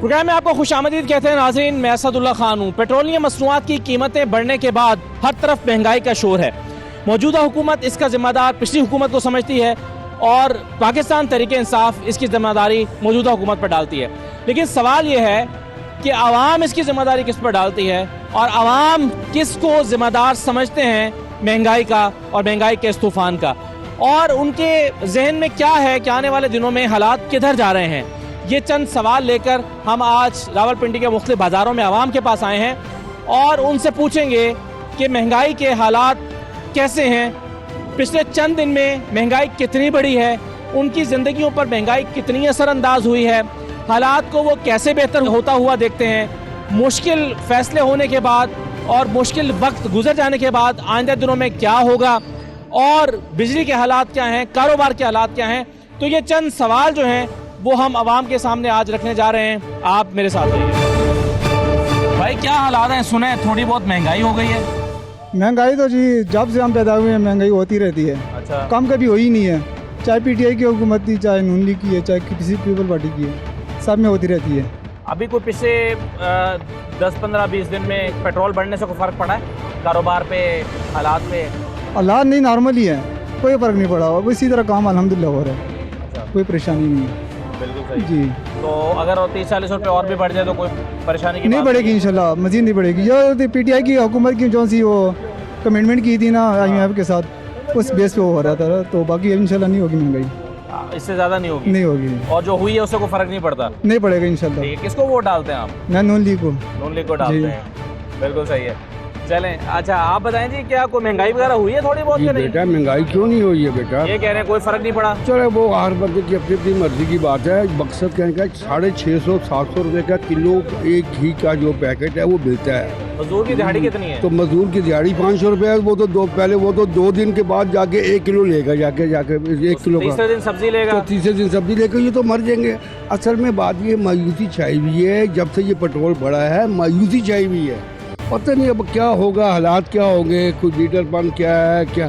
Programme में आपको खुशामदीद कहते हैं नाज़रीन, मैं असदुल्ला खान हूँ। पेट्रोलियम मसनूआत की कीमतें बढ़ने के बाद हर तरफ महंगाई का शोर है। मौजूदा हुकूमत इसका जिम्मेदार पिछली हुकूमत को समझती है और पाकिस्तान तहरीक इंसाफ इसकी जिम्मेदारी मौजूदा हुकूमत पर डालती है। लेकिन सवाल ये है कि आवाम इसकी जिम्मेदारी किस पर डालती है और आवाम किसको जिम्मेदार समझते हैं महंगाई का और महंगाई के इस तूफान का, और उनके जहन में क्या है कि आने वाले दिनों में हालात किधर जा रहे हैं। ये चंद सवाल लेकर हम आज रावलपिंडी के मुख्तलिफ बाज़ारों में आवाम के पास आए हैं और उनसे पूछेंगे कि महंगाई के हालात कैसे हैं, पिछले चंद दिन में महंगाई कितनी बढ़ी है, उनकी ज़िंदगियों पर महंगाई कितनी असरअंदाज हुई है, हालात को वो कैसे बेहतर होता हुआ देखते हैं। मुश्किल फैसले होने के बाद और मुश्किल वक्त गुजर जाने के बाद आइंदा दिनों में क्या होगा और बिजली के हालात क्या हैं, कारोबार के हालात क्या हैं। तो ये चंद सवाल जो हैं वो हम आवाम के सामने आज रखने जा रहे हैं। आप मेरे साथ रहिए। भाई क्या हालात हैं? सुने थोड़ी बहुत महंगाई हो गई है। महंगाई तो जी जब से हम पैदा हुए हैं महंगाई होती रहती है। अच्छा। कम कभी हुई नहीं है, चाहे पीटीआई की हुकूमत थी, चाहे नून लीग की है, चाहे किसी पीपल पार्टी की है, सब में होती रहती है। अभी कोई पिछले 10-15-20 दिन में पेट्रोल बढ़ने से कोई फ़र्क पड़ा है कारोबार पे, हालात पे? हालात नहीं, नॉर्मल ही है, कोई फ़र्क नहीं पड़ा। अब इसी तरह काम अल्हम्दुलिल्लाह हो रहा है। अच्छा। कोई परेशानी नहीं है। बिल्कुल सही जी। तो अगर 30-40 रुपये और भी बढ़ जाए तो कोई परेशानी की नहीं बढ़ेगी, इंशाल्लाह मज़ीद नहीं बढ़ेगी। जो पीटीआई की हुकूमत की जो सी वो कमिटमेंट की थी ना IMF के साथ, उस बेस पे वो हो रहा था, तो बाकी इंशाल्लाह नहीं होगी महंगाई, इससे ज़्यादा नहीं होगी। नहीं होगी। और जो हुई है उससे कोई फ़र्क नहीं पड़ता? नहीं पड़ेगा इंशाल्लाह। किसको वोट डालते हैं आप? मैं नून लीग को। नून लीग को डालते हैं, बिल्कुल सही है। चलें, अच्छा आप बताएं जी, क्या कोई महंगाई वगैरह हुई है थोड़ी बहुत? बेटा महंगाई क्यों नहीं हुई है बेटा? ये कह रहे हैं कोई फर्क नहीं पड़ा। चलो वो हर बंदे की अपनी अपनी मर्जी की बात है। मकसद कहने का 650-700 रुपए का किलो एक घी का जो पैकेट है वो मिलता है। मजदूर की दिहाड़ी कितनी है? तो मजदूर की दिहाड़ी 500 रुपए है। वो तो दो दिन के बाद जाके 1 किलो लेगा, जाके 1 किलो का। तीसरे दिन सब्जी लेगा, तो तीसरे दिन सब्जी लेकर ये तो मर जाएंगे। असल में बात ये मायूसी छाई हुई है, जब से ये पेट्रोल बढ़ा है मायूसी छाई हुई है। पता नहीं अब क्या होगा, हालात क्या होंगे, कोई लीडरपन क्या है, क्या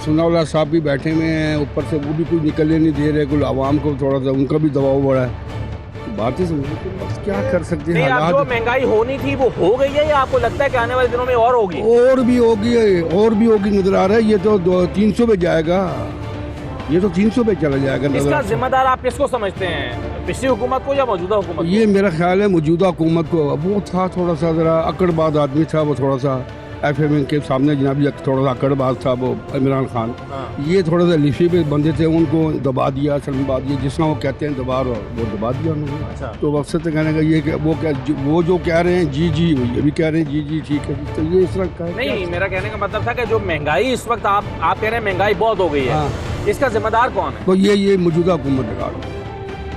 सुनावला साहब भी बैठे हुए हैं, ऊपर से वो भी कुछ निकलने नहीं दे रहे, कुछ आवाम को थोड़ा सा उनका भी दबाव बढ़ा है। बात ही समझ बस क्या कर सकते हैं। हालात जो महंगाई होनी थी वो हो गई है या आपको लगता है कि आने वाले दिनों में और होगी? और भी होगी नजर आ रहा है। ये तो 300 पे जाएगा, ये तो 300 पे चला जाएगा। इसका जिम्मेदार आप किसको समझते हैं, पिछली हुकूमत को या मौजूदा हुकूमत? ये मेरा ख्याल है मौजूदा हुकूमत को। वो था थोड़ा सा जरा अकड़बाज आदमी था, वो थोड़ा सा FMN के सामने जनाबी थोड़ा सा अकड़बाज था वो इमरान खान। ये थोड़ा सा लिफी पे बंदे थे, उनको दबा दिया, शर्मबा दिया, जिसना वो कहते हैं दबा, वो दबा दिया उन्होंने। अच्छा। तो मकसद कहने का ये वो जो कह रहे हैं जी ये भी कह रहे हैं जी ठीक है। तो ये इस तरह का नहीं, मेरा कहने का मतलब था कि जो महंगाई इस वक्त आप कह रहे हैं महंगाई बहुत हो गई है, इसका जिम्मेदार कौन है? तो ये मौजूदा हुकूमत लगा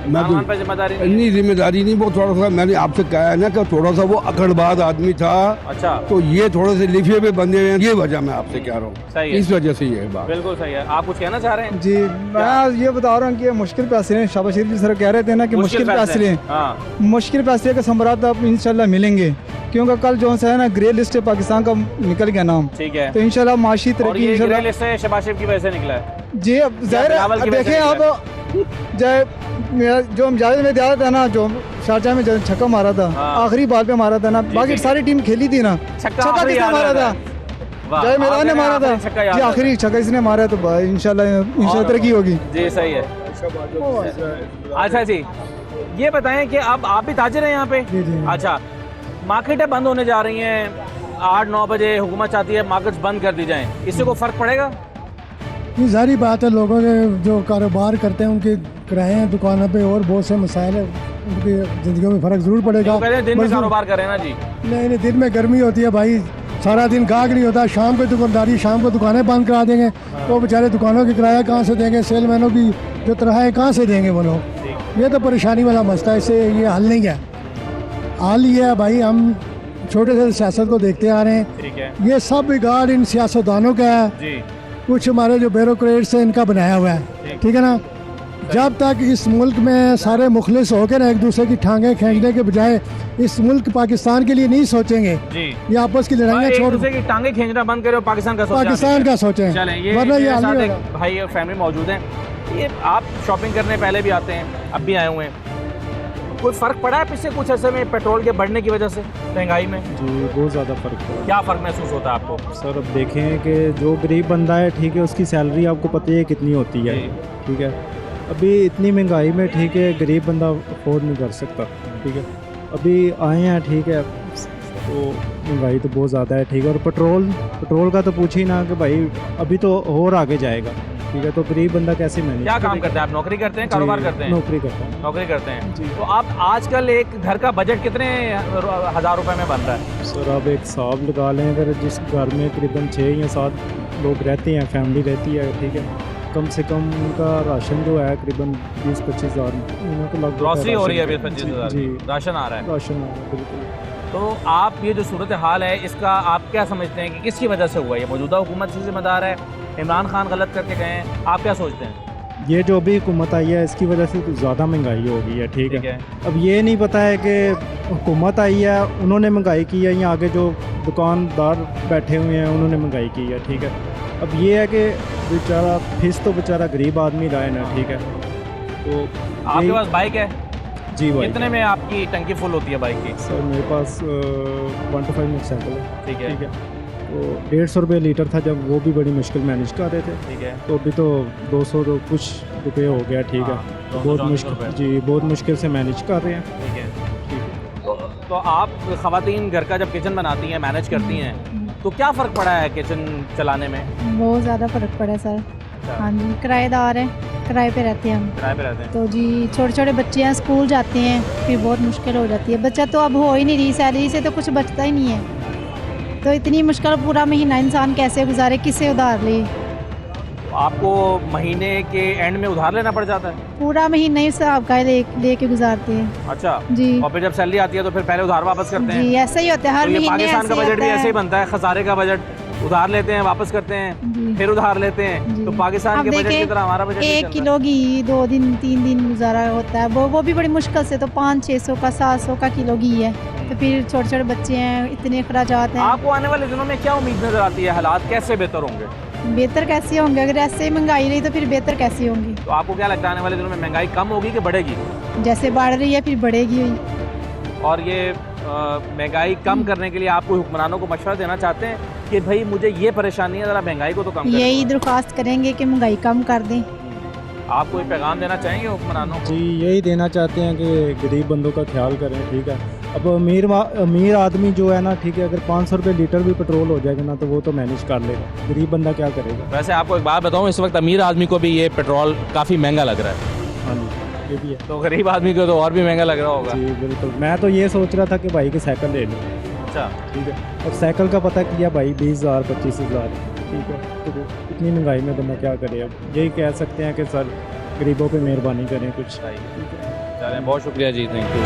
जिम्मेदारी नहीं, वो थोड़ा सा मैंने आपसे कहा है ना कि थोड़ा सा वो अकड़बाज आदमी था। अच्छा। तो ये थोड़े से लिफे पे बंदे हैं, ये वजह मैं आपसे कह रहा हूँ। इस वजह से ये बात बिल्कुल सही है। आप कुछ कहना चाह रहे हैं? जी मैं ये बता रहा हूँ कि मुश्किल फैसले, शाबाश शरीफ जी सर कह रहे थे ना कि मुश्किल फैसले का समरात अब इंशाल्लाह मिलेंगे, क्योंकि कल जो है ना ग्रे लिस्ट पाकिस्तान का निकल गया नाम। ठीक है। तो इंशाल्लाह माशी तरक्की शहबाज शरीफ की वजह से निकला है जी। अब जाहिर देखें आप जो हम जाहिर में दिया था ना, जो शारजाह में छक्का मारा था, आखिरी बॉल पे मारा था ना, बाकी सारी टीम खेली थी ना, छक्का किसने मारा था? जय मैदान ने मारा था जी, आखिरी छक्का इसने मारा। तो इंशाल्लाह तरक्की होगी जी। सही है। अच्छा जी, ये बताएं कि अब आप भी ताजिर हैं यहाँ पे? अच्छा, मार्केटें बंद होने जा रही हैं, 8-9 बजे हुकूमत चाहती है मार्केट्स बंद कर दी जाएं, इससे कोई फर्क पड़ेगा? ये सारी बात है, लोगों के जो कारोबार करते हैं उनके किराए हैं दुकानों पे और बहुत से मसाइल है, उनकी ज़िंदगी में फ़र्क ज़रूर पड़ेगा। दिन में कारोबार करें ना जी? नहीं, दिन में गर्मी होती है भाई, सारा दिन गाहक नहीं होता, शाम को दुकानदारी, शाम को दुकानें बंद करा देंगे, वो बेचारे दुकानों की किराया कहाँ से देंगे, सेलमैनों की जो तनख्वाहें कहाँ से देंगे वो लोग? ये तो परेशानी वाला मसला है, इससे ये हल नहीं है। हल ये है भाई, हम छोटे से सियासत को देखते आ रहे हैं, ये सब बिगाड़ इन सियासतदानों का है, कुछ हमारे जो ब्यूरोक्रेट्स हैं इनका बनाया हुआ है। ठीक है ना? जब तक इस मुल्क में सारे मुखलिस होकर ना एक दूसरे की टांगें खींचने के बजाय इस मुल्क पाकिस्तान के लिए नहीं सोचेंगे, ये आपस की लड़ाइयाँ छोड़ की टांगें खींचना बंद करो, पाकिस्तान का सोचें। वरना ये भाई फैमिली मौजूद है, ये आप शॉपिंग करने पहले भी आते हैं, अब भी आए हुए हैं, कोई फ़र्क पड़ा है पिछले कुछ ऐसे में पेट्रोल के बढ़ने की वजह से, महंगाई में? जी बहुत ज़्यादा फ़र्क पड़ा। क्या फ़र्क महसूस होता है आपको? सर अब देखें कि जो गरीब बंदा है ठीक है, उसकी सैलरी आपको पता ही है कितनी होती है, ठीक है। अभी इतनी महंगाई में ठीक है गरीब बंदा अफोर्ड नहीं कर सकता, ठीक है। अभी आए हैं ठीक है, तो महंगाई तो बहुत ज़्यादा है, ठीक है। और पेट्रोल का तो पूछे ही ना कि भाई अभी तो और आगे जाएगा, ठीक है। तो गरीब बंदा कैसे मैनेज? क्या काम करते हैं आप? नौकरी करते हैं, कारोबार करते हैं? नौकरी करते हैं। नौकरी करते हैं जी। तो आप आजकल एक घर का बजट कितने हज़ार रुपए में बन रहा है? सर आप एक हिसाब लगा लें, अगर जिस घर में करीबन 6 या 7 लोग रहते हैं, फैमिली रहती है, ठीक है, कम से कम उनका राशन जो है करीबन 20-25 हज़ार ग्रॉसरी हो रही है 20-25 हज़ार जी, राशन आ रहा है। राशन आ रहा है बिल्कुल। तो आप ये जो सूरत हाल है इसका आप क्या समझते हैं कि किसकी वजह से हुआ? ये मौजूदा हुकूमत से जिम्मेदार है, इमरान खान गलत करके गए हैं, आप क्या सोचते हैं? ये जो अभी हुकूमत आई है इसकी वजह से तो ज़्यादा महंगाई हो गई है, ठीक है। अब ये नहीं पता है कि हुकूमत आई है उन्होंने महंगाई की है या आगे जो दुकानदार बैठे हुए हैं उन्होंने महंगाई की है, ठीक है। अब ये है कि बेचारा फीस तो बेचारा गरीब आदमी लाए ना, ठीक है। तो आपके पास बाइक है? जी भाई। कितने में आपकी टंकी फुल होती है बाइक की? सर मेरे पास 125 मोटरसाइकिल है, ठीक है। तो 150 रुपये लीटर था जब, वो भी बड़ी मुश्किल मैनेज कर रहे थे, ठीक है। तो अभी तो 200 तो कुछ रुपये हो गया, ठीक है। बहुत मुश्किल जी, बहुत मुश्किल से मैनेज कर रहे हैं, ठीक है। तो आप ख़वातीन घर का जब किचन बनाती हैं, मैनेज करती हैं, तो क्या फ़र्क पड़ा है किचन चलाने में? बहुत ज़्यादा फ़र्क पड़ा है सर। हाँ जी, किराएदार हैं, किराए पे रहते हैं हम। किराए पे रहते हैं तो जी छोटे छोटे बच्चे हैं, स्कूल जाते हैं, फिर बहुत मुश्किल हो जाती है। बच्चा तो अब हो ही नहीं रही, सैलरी से तो कुछ बचता ही नहीं है। तो इतनी मुश्किल पूरा महीना इंसान कैसे गुजारे, किससे उधार ले? तो आपको महीने के एंड में उधार लेना पड़ जाता है? पूरा महीना ही हिसाब का ले के गुजारते हैं। अच्छा जी। और फिर जब सैलरी आती है तो फिर पहले उधार वापस करते हैं? जी ऐसा ही होता है, हर तो ये महीने पाकिस्तान का ऐसे बजट भी होता ऐसे ही है। बनता है, खसारे का बजट, उधार लेते हैं वापस करते हैं, जी। फिर उधार लेते हैं। जी। तो पाकिस्तान अब के बजट की देखिए, तरह हमारा बजट नहीं 1 चल किलो घी 2 दिन 3 दिन गुजारा होता है, वो भी बड़ी मुश्किल से। तो 500-600 का 700 का किलो घी है, तो फिर छोटे छोटे बच्चे हैं, इतने अखराजात रहा। हैं। आपको आने वाले दिनों में क्या उम्मीद नजर आती है? हालात कैसे बेहतर होंगे? बेहतर कैसे होंगे? अगर ऐसे ही महंगाई रही तो फिर बेहतर कैसे होंगी? तो आपको क्या लगता है आने वाले दिनों में महंगाई कम होगी कि बढ़ेगी? जैसे बढ़ रही है फिर बढ़ेगी हुई। और ये महंगाई कम करने के लिए आप कोई हुक्मरानों को मशवरा देना चाहते हैं कि भाई मुझे ये परेशानी है, ज़रा महंगाई को तो कम करें? यही दरख्वास्त करेंगे कि महंगाई कम कर दें। आप कोई पैगाम देना चाहेंगे हुक्मरानों को? जी यही देना चाहते हैं कि गरीब बंदों का ख्याल करें, ठीक है। अब अमीर आदमी जो है ना, ठीक है, अगर 500 रुपये लीटर भी पेट्रोल हो जाएगा ना तो वो तो मैनेज कर लेगा, गरीब बंदा क्या करेगा? वैसे आपको एक बात बताऊं, इस वक्त अमीर आदमी को भी ये पेट्रोल काफ़ी महंगा लग रहा है। हाँ जी ये भी है। तो गरीब आदमी को तो और भी महंगा लग रहा होगा। जी बिल्कुल। मैं तो ये सोच रहा था कि भाई की साइकिल ले लूँ, अच्छा ठीक है। और साइकिल का पता किया भाई 20,000 25,000, ठीक है। तो इतनी महंगाई में बंदा क्या करे? अब यही कह सकते हैं कि सर गरीबों पे मेहरबानी करें कुछ। चलें, बहुत शुक्रिया जी, थैंक यू।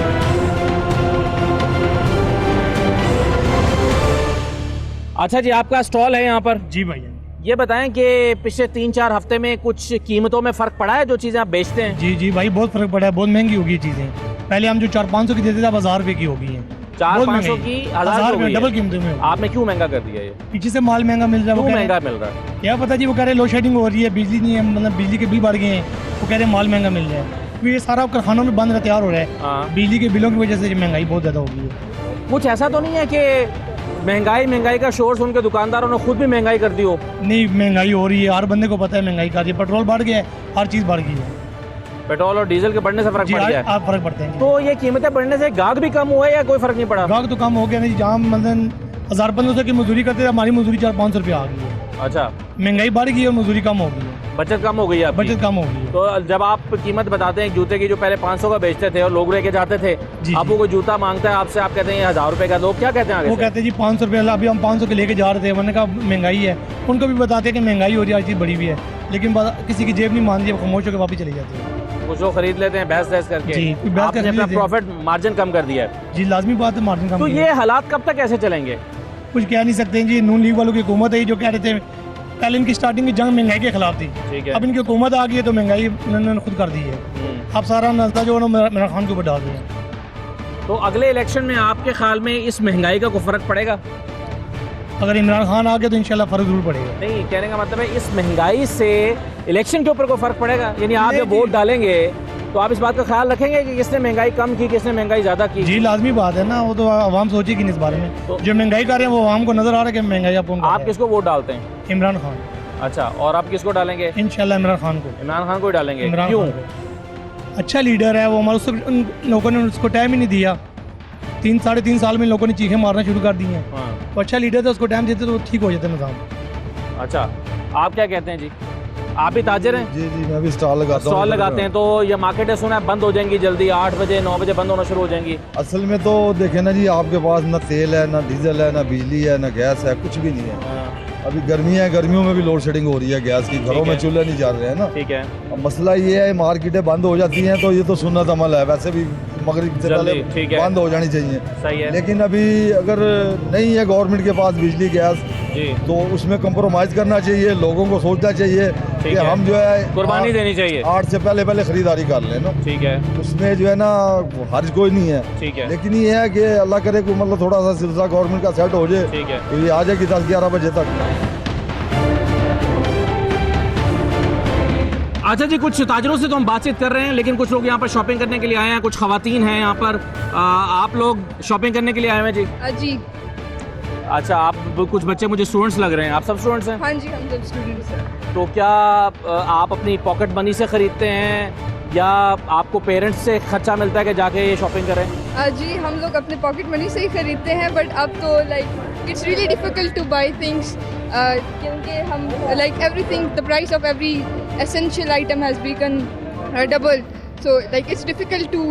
अच्छा जी, आपका स्टॉल है यहाँ पर? जी भैया। ये बताएं कि पिछले 3-4 हफ्ते में कुछ कीमतों में फ़र्क पड़ा है जो चीज़ें आप बेचते हैं? जी जी भाई बहुत फर्क पड़ा है, बहुत महंगी हो गई चीज़ें। पहले हम जो 400-500 की देते थे, अब 1000 रुपये की हो गई है। 400-500 की 1000 रुपये डबल कीमतों में। आपने क्यों महंगा कर दिया ये? पीछे से माल महंगा मिल रहा है, क्यों महंगा मिल रहा है? क्या पता जी, वो कह रहे लोड शेडिंग हो रही है, बिजली नहीं है, मतलब बिजली के बिल बढ़ गए हैं, वो कह रहे माल महंगा मिल रहा है। क्योंकि ये सारा कारखानों में बंद तैयार हो रहा है, हाँ। बिजली के बिलों की वजह से महंगाई बहुत ज़्यादा हो गई है। कुछ ऐसा तो नहीं है कि महंगाई का शोर सुन के दुकानदारों ने खुद भी महंगाई कर दी हो? नहीं, महंगाई हो रही है, हर बंदे को पता है महंगाई कर रही है। पेट्रोल बढ़ गया है, हर चीज़ बढ़ गई है। पेट्रोल और डीजल के बढ़ने से फर्क पड़ गया है? आप फर्क पड़ते हैं। तो ये कीमतें बढ़ने से गाहक भी कम हुआ है या कोई फर्क नहीं पड़ा? गाहक तो कम हो गया नहीं, जहाँ मतलब 1000-1500 की मजदूरी करते थे, हमारी मजदूरी 400-500 रुपये आ गई है। अच्छा, महंगाई बढ़ गई है और मजदूरी कम हो गई है, बचत कम हो गई है आपकी? बचत कम हो गई है। तो जब आप कीमत बताते हैं जूते की, जो पहले 500 का बेचते थे और लोग लेके जाते थे, जी, अब वो कोई जूता मांगता है आपसे, आप कहते हैं 1000 रुपए का, लोग क्या कहते हैं आगे वो से? कहते हैं जी 500 रुपये, अभी हम 500 के लेके जा रहे थे, मैंने कहा महंगाई है। उनको भी बताते हैं कि महंगाई हो रही है, हर चीज़ बड़ी भी है, लेकिन किसी की जेब नहीं मान रही, खामोश होकर वापस चली जाती है। कुछ लोग खरीद लेते हैं बहस करके। जी, बहस आपने करके अपना लेते हैं। प्रॉफिट मार्जिन कम कर दिया है। जी लाजमी बात है, मार्जिन कम तो किया। ये हालात कब तक ऐसे चलेंगे? कुछ कह नहीं सकते जी। नून लीग वालों की हुकूमत है जो कह रहे थे, पहले इनकी स्टार्टिंग की जंग महंगाई के खिलाफ थी, ठीक है। अब इनकी हुकूमत आ गई है तो महंगाई उन्होंने खुद कर दी है। अब सारा नजदा जो है इमरान खान के ऊपर डाल दिया। तो अगले इलेक्शन में आपके ख्याल में इस महंगाई का कोई फर्क पड़ेगा? अगर इमरान खान आ गया तो इंशाल्लाह फर्क जरूर पड़ेगा। नहीं, कहने का मतलब है इस महंगाई से इलेक्शन के ऊपर कोई फर्क पड़ेगा? यानी आप जब नहीं, वोट डालेंगे तो आप इस बात का ख्याल रखेंगे कि किसने महंगाई कम की, किसने महंगाई ज़्यादा की? जी लाजमी बात है ना, वो तो आवाम सोचेगी नहीं इस बारे में। तो- जो महंगाई कर रहे हैं वो आवाम को नजर आ रहा है कि महंगाई आप किसको वोट डालते हैं? इमरान खान। अच्छा, और आप किसको डालेंगे? इंशाल्लाह इमरान खान को। इमरान खान को ही डालेंगे। इमरान क्यों? खान को। अच्छा लीडर है वो, हमारे उन लोगों ने उसको टाइम ही नहीं दिया। 3-3.5 साल में लोगों ने चीखें मारना शुरू कर दी हैं। हाँ। तो अच्छा लीडर था, उसको टाइम देते तो ठीक हो जाता निज़ाम। अच्छा, आप क्या कहते हैं जी? आप भी ताजिर हैं? जी जी, मैं भी स्टॉल लगाता हूँ। स्टॉल लगाते हैं, तो ये मार्केट है सुना है बंद हो जाएंगी जल्दी, 8 बजे 9 बजे बंद होना शुरू हो जाएंगी। असल में तो देखे ना जी, आपके पास ना तेल है, ना डीजल है, ना बिजली है, ना गैस है, कुछ भी नहीं है। अभी गर्मियाँ है, गर्मियों में भी लोड शेडिंग हो रही है गैस की, घरों में चूल्हे नहीं चल रहे हैं ना। ठीक है। अब मसला ये है, मार्केटें बंद हो जाती हैं तो ये तो सुन्नत अमल है, वैसे भी मगरिब से जल्दी, पहले ठीक है। बंद हो जानी चाहिए। सही है। लेकिन अभी अगर नहीं है गवर्नमेंट के पास बिजली गैस, जी, तो उसमें कंप्रोमाइज़ करना चाहिए, लोगों को सोचना चाहिए कि है। हम जो है कुर्बानी देनी चाहिए। 8 से पहले खरीदारी कर लें ना। ठीक है, उसमें जो है ना हर्ज कोई नहीं है। ठीक है, लेकिन ये है कि अल्लाह करे कि मतलब थोड़ा सा सिलसिला गवर्नमेंट का सेट हो जाए, ठीक है। तो ये आ जाएगी 10-11 बजे तक। अच्छा जी, कुछ ताजरों से तो हम बातचीत कर रहे हैं, लेकिन कुछ लोग यहाँ पर शॉपिंग करने के लिए आए हैं, कुछ खवातीन हैं यहाँ पर। आप लोग शॉपिंग करने के लिए आए हैं जी? जी अच्छा, आप कुछ बच्चे मुझे स्टूडेंट्स लग रहे हैं, आप सब स्टूडेंट्स हैं? हाँ जी, हम सब स्टूडेंट्स हैं। तो क्या आप अपनी पॉकेट मनी से खरीदते हैं या आपको पेरेंट्स से खर्चा मिलता है कि जाके ये शॉपिंग करें? जी हम लोग अपने पॉकेट मनी से ही खरीदते हैं, बट अब तो like it's really difficult to buy things, क्योंकि हम like everything, the price of every essential item has become double, so like it's difficult to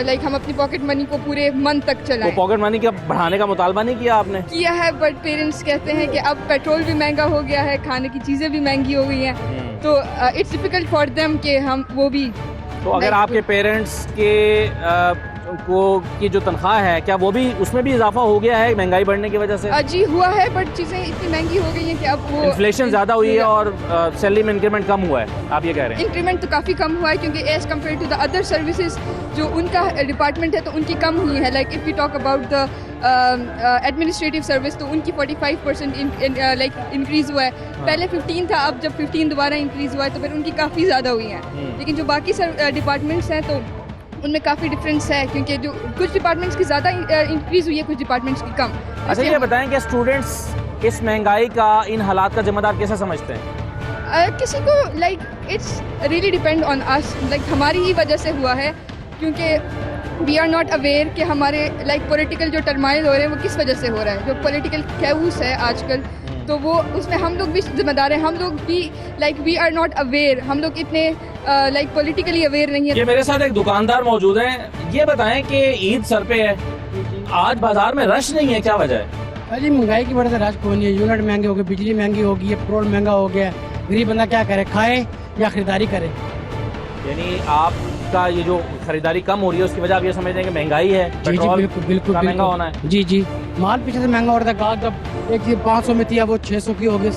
like हम अपनी पॉकेट मनी को पूरे मंथ तक तो चलाएं। पॉकेट मनी का बढ़ाने का मुतालबा नहीं किया आपने? किया है, बट पेरेंट्स कहते हैं कि अब पेट्रोल भी महंगा हो गया है, खाने की चीज़ें भी महंगी हो गई हैं, तो इट्स डिफिकल्ट फॉर देम कि हम वो भी। तो अगर आपके पेरेंट्स के को की जो तनख्वाह है, क्या वो भी उसमें भी इजाफा हो गया है महंगाई बढ़ने की वजह से? जी हुआ है, बट चीज़ें इतनी महंगी हो गई हैं कि अब वो इन्फ्लेशन ज़्यादा हुई है और सैलरी में इंक्रीमेंट कम हुआ है, आप ये कह रहे हैं? इंक्रीमेंट तो काफ़ी कम हुआ है, क्योंकि as compare to the other services जो उनका डिपार्टमेंट है तो उनकी कम हुई है। Like if we talk about the administrative service, तो उनकी 45% लाइक इंक्रीज़ हुआ है। पहले 15 था, अब जब 15 दोबारा इंक्रीज़ हुआ है तो फिर उनकी काफ़ी ज़्यादा हुई है। लेकिन जो बाकी डिपार्टमेंट्स हैं तो उनमें काफ़ी डिफरेंस है, क्योंकि जो कुछ डिपार्टमेंट्स की ज़्यादा इंक्रीज़ हुई है, कुछ डिपार्टमेंट्स की कम। अच्छा, ये बताएं कि स्टूडेंट्स इस महंगाई का, इन हालात का जिम्मेदार कैसे समझते हैं? किसी को like it's really depend on us, like हमारी ही वजह से हुआ है, क्योंकि वी आर नॉट अवेयर कि हमारे लाइक पॉलिटिकल जो टर्माइल हो रहे हैं वो किस वजह से हो रहा है। जो पॉलिटिकल कैऊस है आजकल, तो वो उसमें हम लोग भी जिम्मेदार हैं। हम लोग भी like we are not aware, हम लोग इतने लाइक पॉलिटिकली अवेयर नहीं है। ये मेरे साथ एक दुकानदार मौजूद हैं, ये बताएं कि ईद सर पे है, आज बाजार में रश नहीं है, क्या वजह है? अजी महंगाई की वजह से रश कोई नहीं है, यूनिट महंगे हो गए, बिजली महंगी हो गई है, पेट्रोल महंगा हो गया, गरीब बंदा क्या करे, खाए या खरीदारी करे। यानी आपका ये जो खरीदारी कम हो रही है उसकी वजह आप ये समझते हैं कि महंगाई है, जी जी पेट्रोल बिल्कुल बिल्कुल का महंगा बिल्कुल। होना है? जी जी, माल पीछे से महंगा हो रहा था, गाहक जब एक चीज 500 में थी, अब वो 600 की हो गई,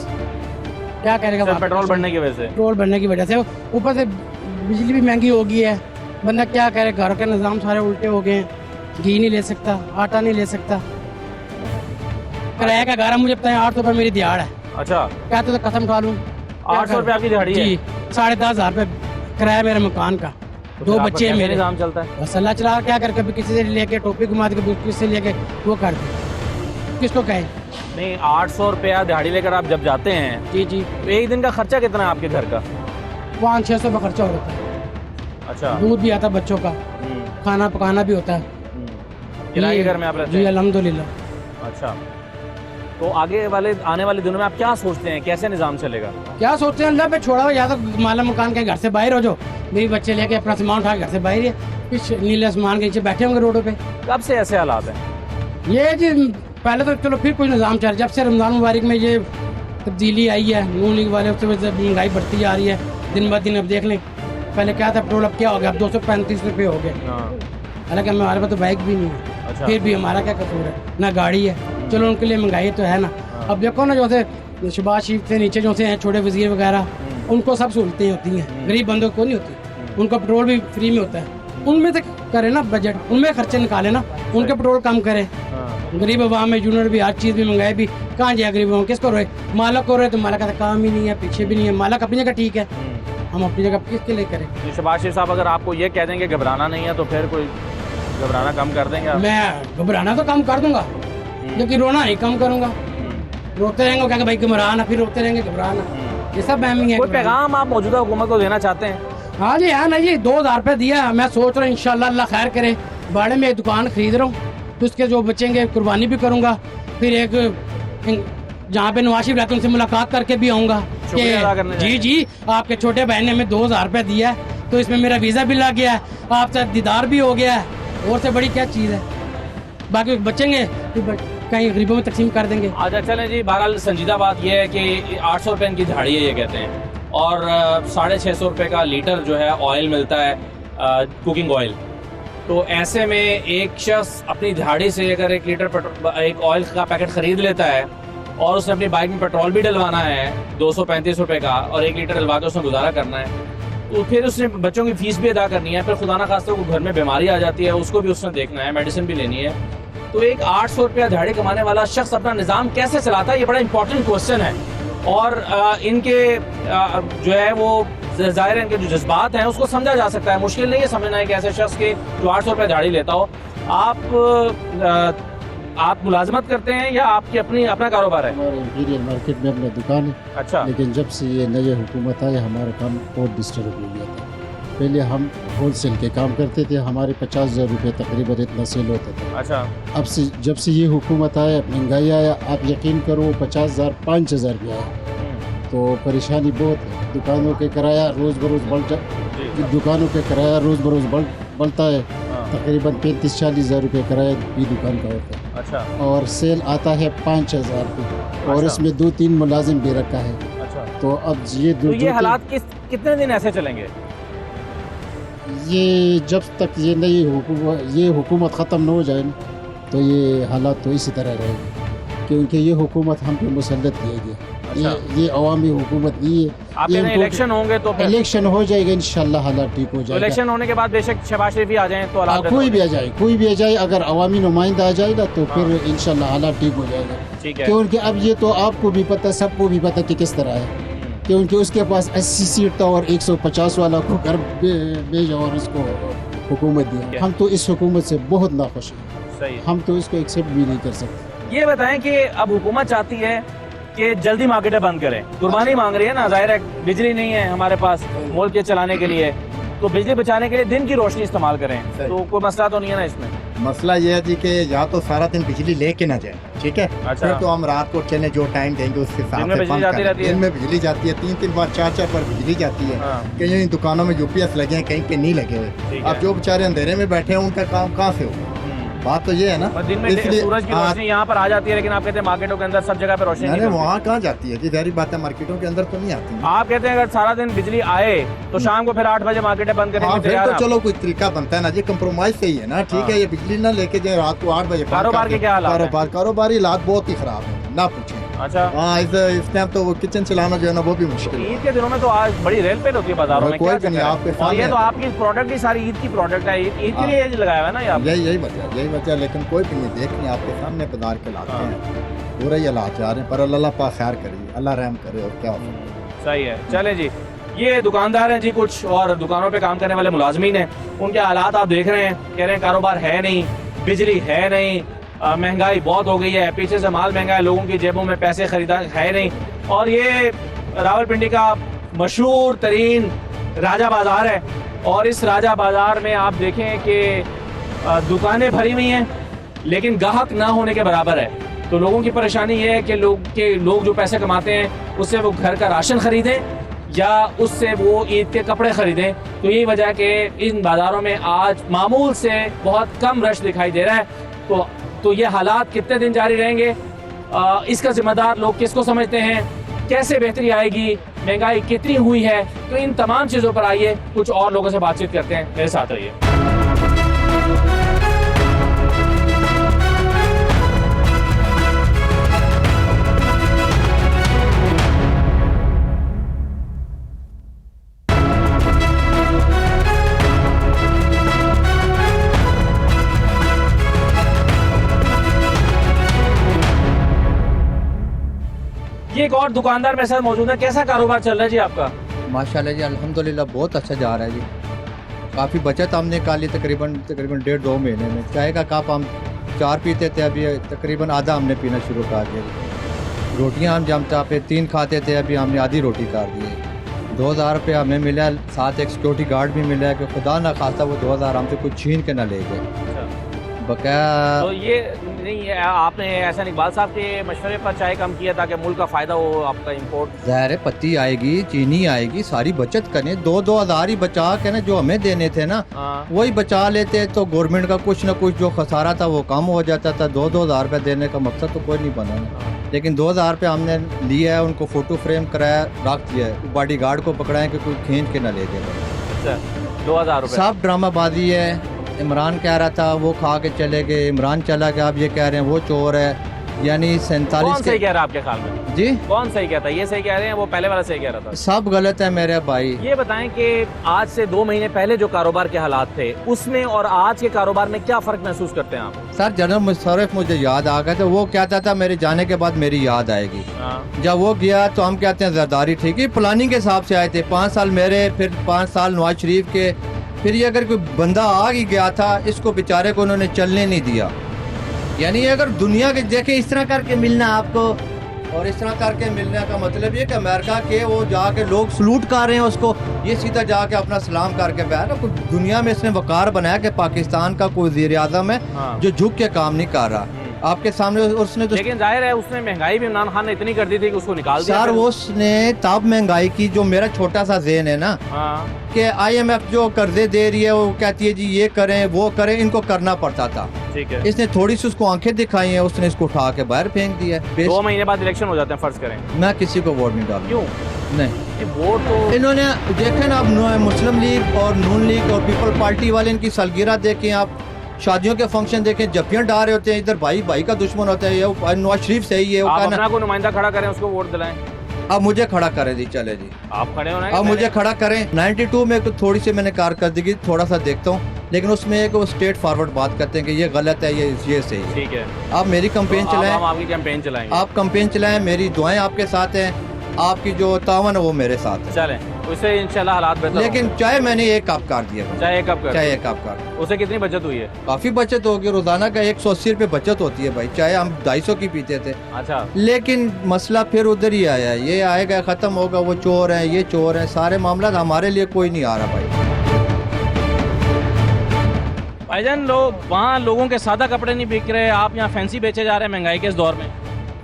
क्या करेगा? सिर्फ पेट्रोल बढ़ने की वजह से? पेट्रोल बढ़ने की वजह से, ऊपर से बिजली भी महंगी हो गई है, बंदा क्या करे, घर के निज़ाम सारे उल्टे हो गए हैं, घी नहीं ले सकता, आटा नहीं ले सकता, किराया का गारा मुझे पता है 800 रुपये मेरी दिहाड़ है। अच्छा, क्या तो कसम खा लूँ, 800 रुपये आपकी दिहाड़ी है? जी, 10,500 रुपये किराया मेरे मकान का, तो 2 फिर आपका बच्चे हैं कैसे मेरे। निजाम चलता है? बस अल्लाह चला, क्या कर, कभी किसी से लेके टोपी घुमा के किसी से लेके वो कर दे, किसको कहे? नहीं, 800 रुपया दिहाड़ी लेकर आप जब जाते हैं, जी जी, तो एक दिन का खर्चा कितना है आपके घर का? 500-600 का खर्चा होता है, अच्छा, दूध भी आता है बच्चों का, खाना पकाना भी होता है। किराए के घर में आप रहते जी हैं? अल्हम्दुलिल्लाह। अच्छा, तो आने वाले दिनों में आप क्या सोचते हैं, कैसे निजाम चलेगा? क्या सोचते हैं, अल्लाह पे छोड़ा हो, या तो माला मकान के घर से बाहर हो जाओ, मेरे बच्चे लेके अपना सामान उठा के घर से बाहर है, कुछ नीले आसमान के नीचे बैठे होंगे रोडों पे। कब से ऐसे हालात हैं? ये जी पहले तो चलो फिर कुछ निज़ाम चल, जब से रमज़ान मुबारक में ये तब्दीली आई है, नून लीग वाले, उससे वजह से महंगाई बढ़ती जा रही है दिन ब दिन। अब देख लें, पहले क्या था पेट्रोल, अब क्या हो गया, अब 235 रुपये हो गए। हालांकि हमारे पास तो बाइक भी नहीं है। अच्छा। फिर भी हमारा क्या कसूर है, ना गाड़ी है, चलो उनके लिए महंगाई तो है ना। अब देखो ना, जो से शहबाज शरीफ से नीचे जो से हैं छोटे वजीर वगैरह, उनको सब सहूलतें होती हैं, गरीब बंदों को नहीं होती। उनका पेट्रोल भी फ्री में होता है, उनमें से करे ना बजट, उनमें खर्चे निकाले ना, उनके पेट्रोल कम करे। गरीब अवाम में यूनिट भी, हर चीज़ भी महंगाई भी, कहाँ जाए गरीब अवाम, किसको रोए? मालक को रोए तो मालक का काम ही नहीं है, पीछे भी नहीं है, मालक अपनी जगह ठीक है, हम अपनी जगह किसके लिए करें? जी, शहबाज शरीफ साहब अगर आपको ये कह देंगे घबराना नहीं है तो फिर कोई घबराना कम कर देंगे आप? मैं घबराना तो कम कर दूंगा, लेकिन रोना नहीं कम करूंगा। रोते रहेंगे, कहेंगे भाई घबराना, फिर रोते रहेंगे घबराना, ये सब बहमी है। कोई पैगाम आप मौजूदा हुकूमत को देना चाहते हैं? हाँ जी, हाँ ना जी, 2000 रुपये दिया, मैं सोच रहा हूँ इंशाल्लाह अल्लाह खैर करे, बाड़े में एक दुकान खरीद रहा हूँ, तो उसके जो बचेंगे कुर्बानी भी करूँगा। फिर एक जहाँ पे नवाज शरीफ रहते हैं उनसे मुलाकात करके भी आऊँगा कि जी जी आपके छोटे बहन ने हमें 2000 रुपये दिया है, तो इसमें मेरा वीज़ा भी लग गया है, आपसे दीदार भी हो गया है, और से बड़ी क्या चीज़ है। बाकी बचेंगे तो कहीं गरीबों में तकसीम कर देंगे। अच्छा चलें जी, बहरहाल संजीदा बात यह है कि 800 रुपये इनकी दिहाड़ी है ये कहते हैं, और 650 रुपये का लीटर जो है ऑयल मिलता है, कुकिंग ऑयल। तो ऐसे में एक शख्स अपनी दिहाड़ी से अगर 1 लीटर एक ऑयल का पैकेट ख़रीद लेता है और उसने अपनी बाइक में पेट्रोल भी डलवाना है 235 रुपये का, और 1 लीटर डलवा के उसने गुजारा करना है, तो फिर उसने बच्चों की फ़ीस भी अदा करनी है, फिर खुदा ना खास्ता को घर में बीमारी आ जाती है, उसको भी उसने देखना है, मेडिसिन भी लेनी है। तो एक 800 रुपया दिहाड़ी कमाने वाला शख्स अपना निज़ाम कैसे चलाता है, ये बड़ा इंपॉर्टेंट क्वेश्चन है। और इनके जो है वो ज़ाहिर है इनके जो जज्बात हैं उसको समझा जा सकता है। मुश्किल नहीं है समझना है कि ऐसे शख्स के जो 800 रुपये दिहाड़ी लेता हो। आप मुलाजमत करते हैं या आपकी अपना कारोबार है? हमारे इंटीरियर मार्केट में अपना दुकान है। अच्छा। लेकिन जब से ये नई हुकूमत आई हमारा काम बहुत डिस्टर्ब हो गया था। पहले हम होलसेल के काम करते थे, हमारे 50,000 रुपये तकरीबन इतना सेल होता था। अच्छा। अब से जब से ये हुकूमत आया, महंगाई आया, आप यकीन करो 50,000 5,000 भी आया, तो परेशानी बहुत है। दुकानों के किराया रोज़ बरोज़ बढ़ता है, तकरीबन 35-40 हज़ार रुपये किराया भी दुकान का होता है। अच्छा। और सेल आता है 5,000 रुपये, और इसमें 2-3 मुलाजिम भी रखा है। अच्छा। तो अब ये हालात कितने दिन ऐसे चलेंगे? ये जब तक ये हुकूमत ख़त्म न हो जाए ना, तो ये हालात तो इसी तरह रहेंगे, क्योंकि ये हुकूमत हम पे मुसल्लत की गई। अच्छा। ये अवामी हुकूमत नहीं है। आप इलेक्शन होंगे तो इलेक्शन हो जाएगा इंशाल्लाह, हालात ठीक हो जाएगा। इलेक्शन होने के बाद बेशक शहबाज शरीफ भी आ जाएं तो हालात कोई भी आ जाए, अगर अवामी नुमाइंदा आ जाएगा तो फिर इंशाल्लाह हालात ठीक हो जाएगा। ठीक है। क्योंकि अब ये तो आपको भी पता, सबको भी पता कि किस तरह है, क्योंकि उसके पास 80 सीट था और 150 वाला को घर भेजा और उसको हुकूमत दिया। हम तो इस हुकूमत से बहुत नाखुश हैं, हम तो इसको एक्सेप्ट भी नहीं कर सकते। ये बताएं कि अब हुकूमत चाहती है कि जल्दी मार्केटें बंद करें, कुर्बानी मांग रही है ना, जाहिर है बिजली नहीं है हमारे पास मुल्क के चलाने के लिए, तो बिजली बचाने के लिए दिन की रोशनी इस्तेमाल करें, तो कोई मसला तो नहीं है ना इसमें? मसला ये है जी कि या तो सारा दिन बिजली लेके ना जाए, ठीक है। अच्छा। फिर तो हम रात को चले जो टाइम देंगे उसके हिसाब से दिन में बिजली जाती है 3-3 बार 4-4 बार बिजली जाती है। कहीं दुकानों में UPS लगे हैं, कहीं पे नहीं लगे हुए। अब जो बेचारे अंधेरे में बैठे हैं उनका काम कहाँ से होगा? बात तो ये है ना, दिन में सूरज की रोशनी यहाँ पर आ जाती है, लेकिन आप कहते हैं मार्केटों के अंदर सब जगह पे रोशनी नहीं, वहाँ कहाँ जाती है जी? जाहिर बात है मार्केटों के अंदर तो नहीं आती। आप कहते हैं अगर सारा दिन बिजली आए तो शाम को फिर 8 बजे मार्केटें बंद करेंगे, फिर तो चलो कोई तरीका बनता है ना जी, कंप्रोमाइज सही है ना, ठीक है। ये बिजली ना लेके जाए रात को 8 बजे। कारोबार के क्या हालात? कारोबारी हालात बहुत ही खराब है, ना पूछें। अच्छा। हाँ, इस टाइम तो वो किचन चलाना जो है ना वो भी मुश्किल है। ईद के दिनों में तो आज बड़ी रेल पेल होती है बाजारों में, कोई भी नहीं आपके और ये तो आपकी प्रोडक्ट ही सारी ईद की प्रोडक्ट है, ईद के लिए लगाया हुआ है ना। यही वजह, लेकिन कोई भी नहीं देख नहीं, आपके सामने पदार के लाते हैं, पूरा ही हालात जा रहे हैं, पर अल्लाह पाक खैर करिए, अल्लाह रहम करे, और क्या हो। सही है। चले जी, ये दुकानदार हैं जी कुछ, और दुकानों पे काम करने वाले मुलाजमीन हैं, उनके हालात आप देख रहे हैं, कह रहे हैं कारोबार है नहीं, बिजली है नहीं, महंगाई बहुत हो गई है, पीछे से माल महंगा है, लोगों की जेबों में पैसे खरीदा है नहीं। और ये रावलपिंडी का मशहूर तरीन राजा बाज़ार है, और इस राजा बाज़ार में आप देखें कि दुकानें भरी हुई हैं लेकिन ग्राहक ना होने के बराबर है। तो लोगों की परेशानी ये है कि लोग जो पैसे कमाते हैं उससे वो घर का राशन खरीदें या उससे वो ईद के कपड़े खरीदें। तो यही वजह है कि इन बाज़ारों में आज मामूल से बहुत कम रश दिखाई दे रहा है। तो ये हालात कितने दिन जारी रहेंगे, इसका जिम्मेदार लोग किसको समझते हैं, कैसे बेहतरी आएगी, महंगाई कितनी हुई है, तो इन तमाम चीज़ों पर आइए कुछ और लोगों से बातचीत करते हैं, मेरे साथ रहिए। ये एक और दुकानदार मेरे साथ मौजूद है। कैसा कारोबार चल रहा है जी आपका? माशाल्लाह जी, अल्हम्दुलिल्लाह बहुत अच्छा जा रहा है जी। काफ़ी बचत हमने निकाली तकरीबन 1.5-2 महीने में। चाय का कप हम 4 पीते थे, अभी तकरीबन आधा हमने पीना शुरू कर दिया। रोटियां हम जमता पे 3 खाते थे, अभी हमने आधी रोटी कर दी है। 2000 रुपये हमें मिला, साथ एक सिक्योरिटी गार्ड भी मिला है कि खुदा ना खासा वो 2000 हमसे कुछ छीन के ना ले गए बकाया। तो ये नहीं है, आपने एहसान इकबाल साहब के मशवरे पर चाय कम किया ताकि मुल्क का फ़ायदा हो, आपका इंपोर्ट ज़ाहिर है पत्ती आएगी, चीनी आएगी, सारी बचत करें। 2-2 ही बचा के ना जो हमें देने थे ना वही बचा लेते तो गवर्नमेंट का कुछ ना कुछ जो खसारा था वो कम हो जाता था। 2-2 रुपये देने का मकसद तो कोई नहीं बना, लेकिन 2000 रुपये हमने लिया है, उनको फ़ोटो फ्रेम कराया, रख दिया है, बॉडी गार्ड को पकड़ाएं कि कोई खींच के ना ले जाए। अच्छा, 2000 रुपये सब ड्रामाबाजी है। इमरान कह रहा था वो खा के चले गए, इमरान चला गया, अब ये कह रहे हैं वो चोर है। यानी 47 कौन सही कह रहा है आपके ख्याल में जी? कौन सही कहता है? ये सही कह रहे हैं, वो पहले वाला सही कह रहा था? सब गलत है मेरे भाई। ये बताएं कि आज से 2 महीने पहले जो कारोबार के हालात थे उसमें और आज के कारोबार में क्या फ़र्क महसूस करते हैं आप? सर जनरल मुशर्रफ मुझे याद आ गया था, वो कहता था मेरे जाने के बाद मेरी याद आएगी। जब वो गया तो हम कहते हैं जरदारी ठीक है, प्लानिंग के हिसाब से आए थे। 5 साल मेरे, फिर 5 साल नवाज शरीफ के, फिर ये अगर कोई बंदा आ ही गया था, इसको बेचारे को उन्होंने चलने नहीं दिया। यानी अगर दुनिया के देखे इस तरह करके मिलना आपको, और इस तरह करके मिलने का मतलब ये कि अमेरिका के वो जाके लोग सलूट कर रहे हैं उसको, ये सीधा जाके अपना सलाम करके बैठ रहा। दुनिया में इसने वकार बनाया कि पाकिस्तान का कोई वज़ीर आज़म है जो झुक के काम नहीं कर रहा आपके सामने। उसने तो लेकिन जाहिर है उसने महंगाई भी इमरान खान ने इतनी कर दी थी कि उसको निकाल दिया। सर उसने तब महंगाई की, जो मेरा छोटा सा ज़हन है ना कि IMF जो कर्जे दे रही है वो कहती है जी ये करें वो करें, इनको करना पड़ता था। ठीक है, इसने थोड़ी सी उसको आंखें दिखाई हैं, उसने इसको उठा के बाहर फेंक दिया। 2 महीने बाद इलेक्शन हो जाते हैं, फर्ज करें मैं किसी को वोट नहीं डालूं। क्यों नहीं? वोट तो इन्होंने देखे ना, अब मुस्लिम लीग और नून लीग और पीपल पार्टी वाले इनकी सालगिरह देखें, आप शादियों के फंक्शन देखें, जब्बियां डाल रहे होते हैं, इधर भाई भाई का दुश्मन होता है। ये नवाज शरीफ सही है, आप अपना को नुमाइंदा खड़ा करें, उसको वोट दिलाएं। अब मुझे खड़ा करें जी, चले जी आप खड़े होना है। अब मुझे खड़ा करें। 92 में तो थोड़ी सी मैंने कारकर्दगी थोड़ा सा देखता हूँ, लेकिन उसमें एक वो स्ट्रेट फॉरवर्ड बात करते हैं कि ये गलत है, ये सही है। ठीक है, आप मेरी कैंपेन चलाएं, हम आपकी कैंपेन चलाएंगे। आप कैंपेन चलाएं, मेरी दुआएं आपके साथ हैं, आपकी जो तावन है वो मेरे साथ है। चलें, उससे इंशाल्लाह हालात बेहतर। लेकिन चाय मैंने 1 कप कर दिया, चाय 1 कप कर, चाय 1 कप कर, उससे कितनी बचत हुई है? काफी बचत होगी। रोजाना का 180 रुपये बचत होती है भाई। चाय हम 250 की पीते थे। अच्छा, लेकिन मसला फिर उधर ही आया, ये आएगा खत्म होगा, वो चोर है, ये चोर है, सारे मामला हमारे लिए कोई नहीं आ रहा भाई। भाईजान लोग वहाँ लोगों के सादा कपड़े नहीं बिक रहे, आप यहाँ फैंसी बेचे जा रहे हैं महंगाई के इस दौर में।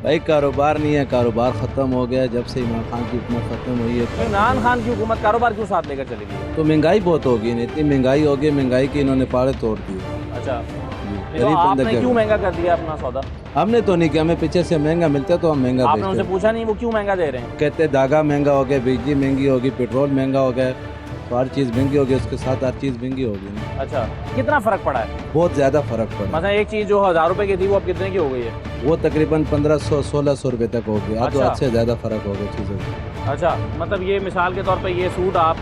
भाई कारोबार नहीं है, कारोबार ख़त्म हो गया जब से इमरान खान की हुकूमत ख़त्म हुई है। इमरान खान की हुकूमत कारोबार क्यों साथ लेकर चली गई? तो महंगाई बहुत होगी ना, इतनी महंगाई हो गई, महंगाई की इन्होंने पारे तोड़ दी। अच्छा, तो आपने क्यों महंगा कर दिया अपना सौदा? हमने तो नहीं किया, हमें पीछे से महंगा मिलता है तो हम महंगा आपने उनसे पूछा नहीं वो क्यों महंगा दे रहे हैं? कहते धागा महंगा हो गया, बिजली महंगी होगी, पेट्रोल महंगा हो गया, तो हर चीज़ महंगी होगी, उसके साथ हर चीज़ महंगी होगी ना। अच्छा, कितना फ़र्क पड़ा है? बहुत ज़्यादा फ़र्क पड़ा। मतलब एक चीज़ जो 1000 रुपए की थी वो अब कितने की हो गई है? वो तकरीबन 1500-1600 रुपये तक हो गया। अच्छा। तो आज से ज़्यादा फ़र्क हो गया चीज़ों में। अच्छा, मतलब ये मिसाल के तौर पे ये सूट आप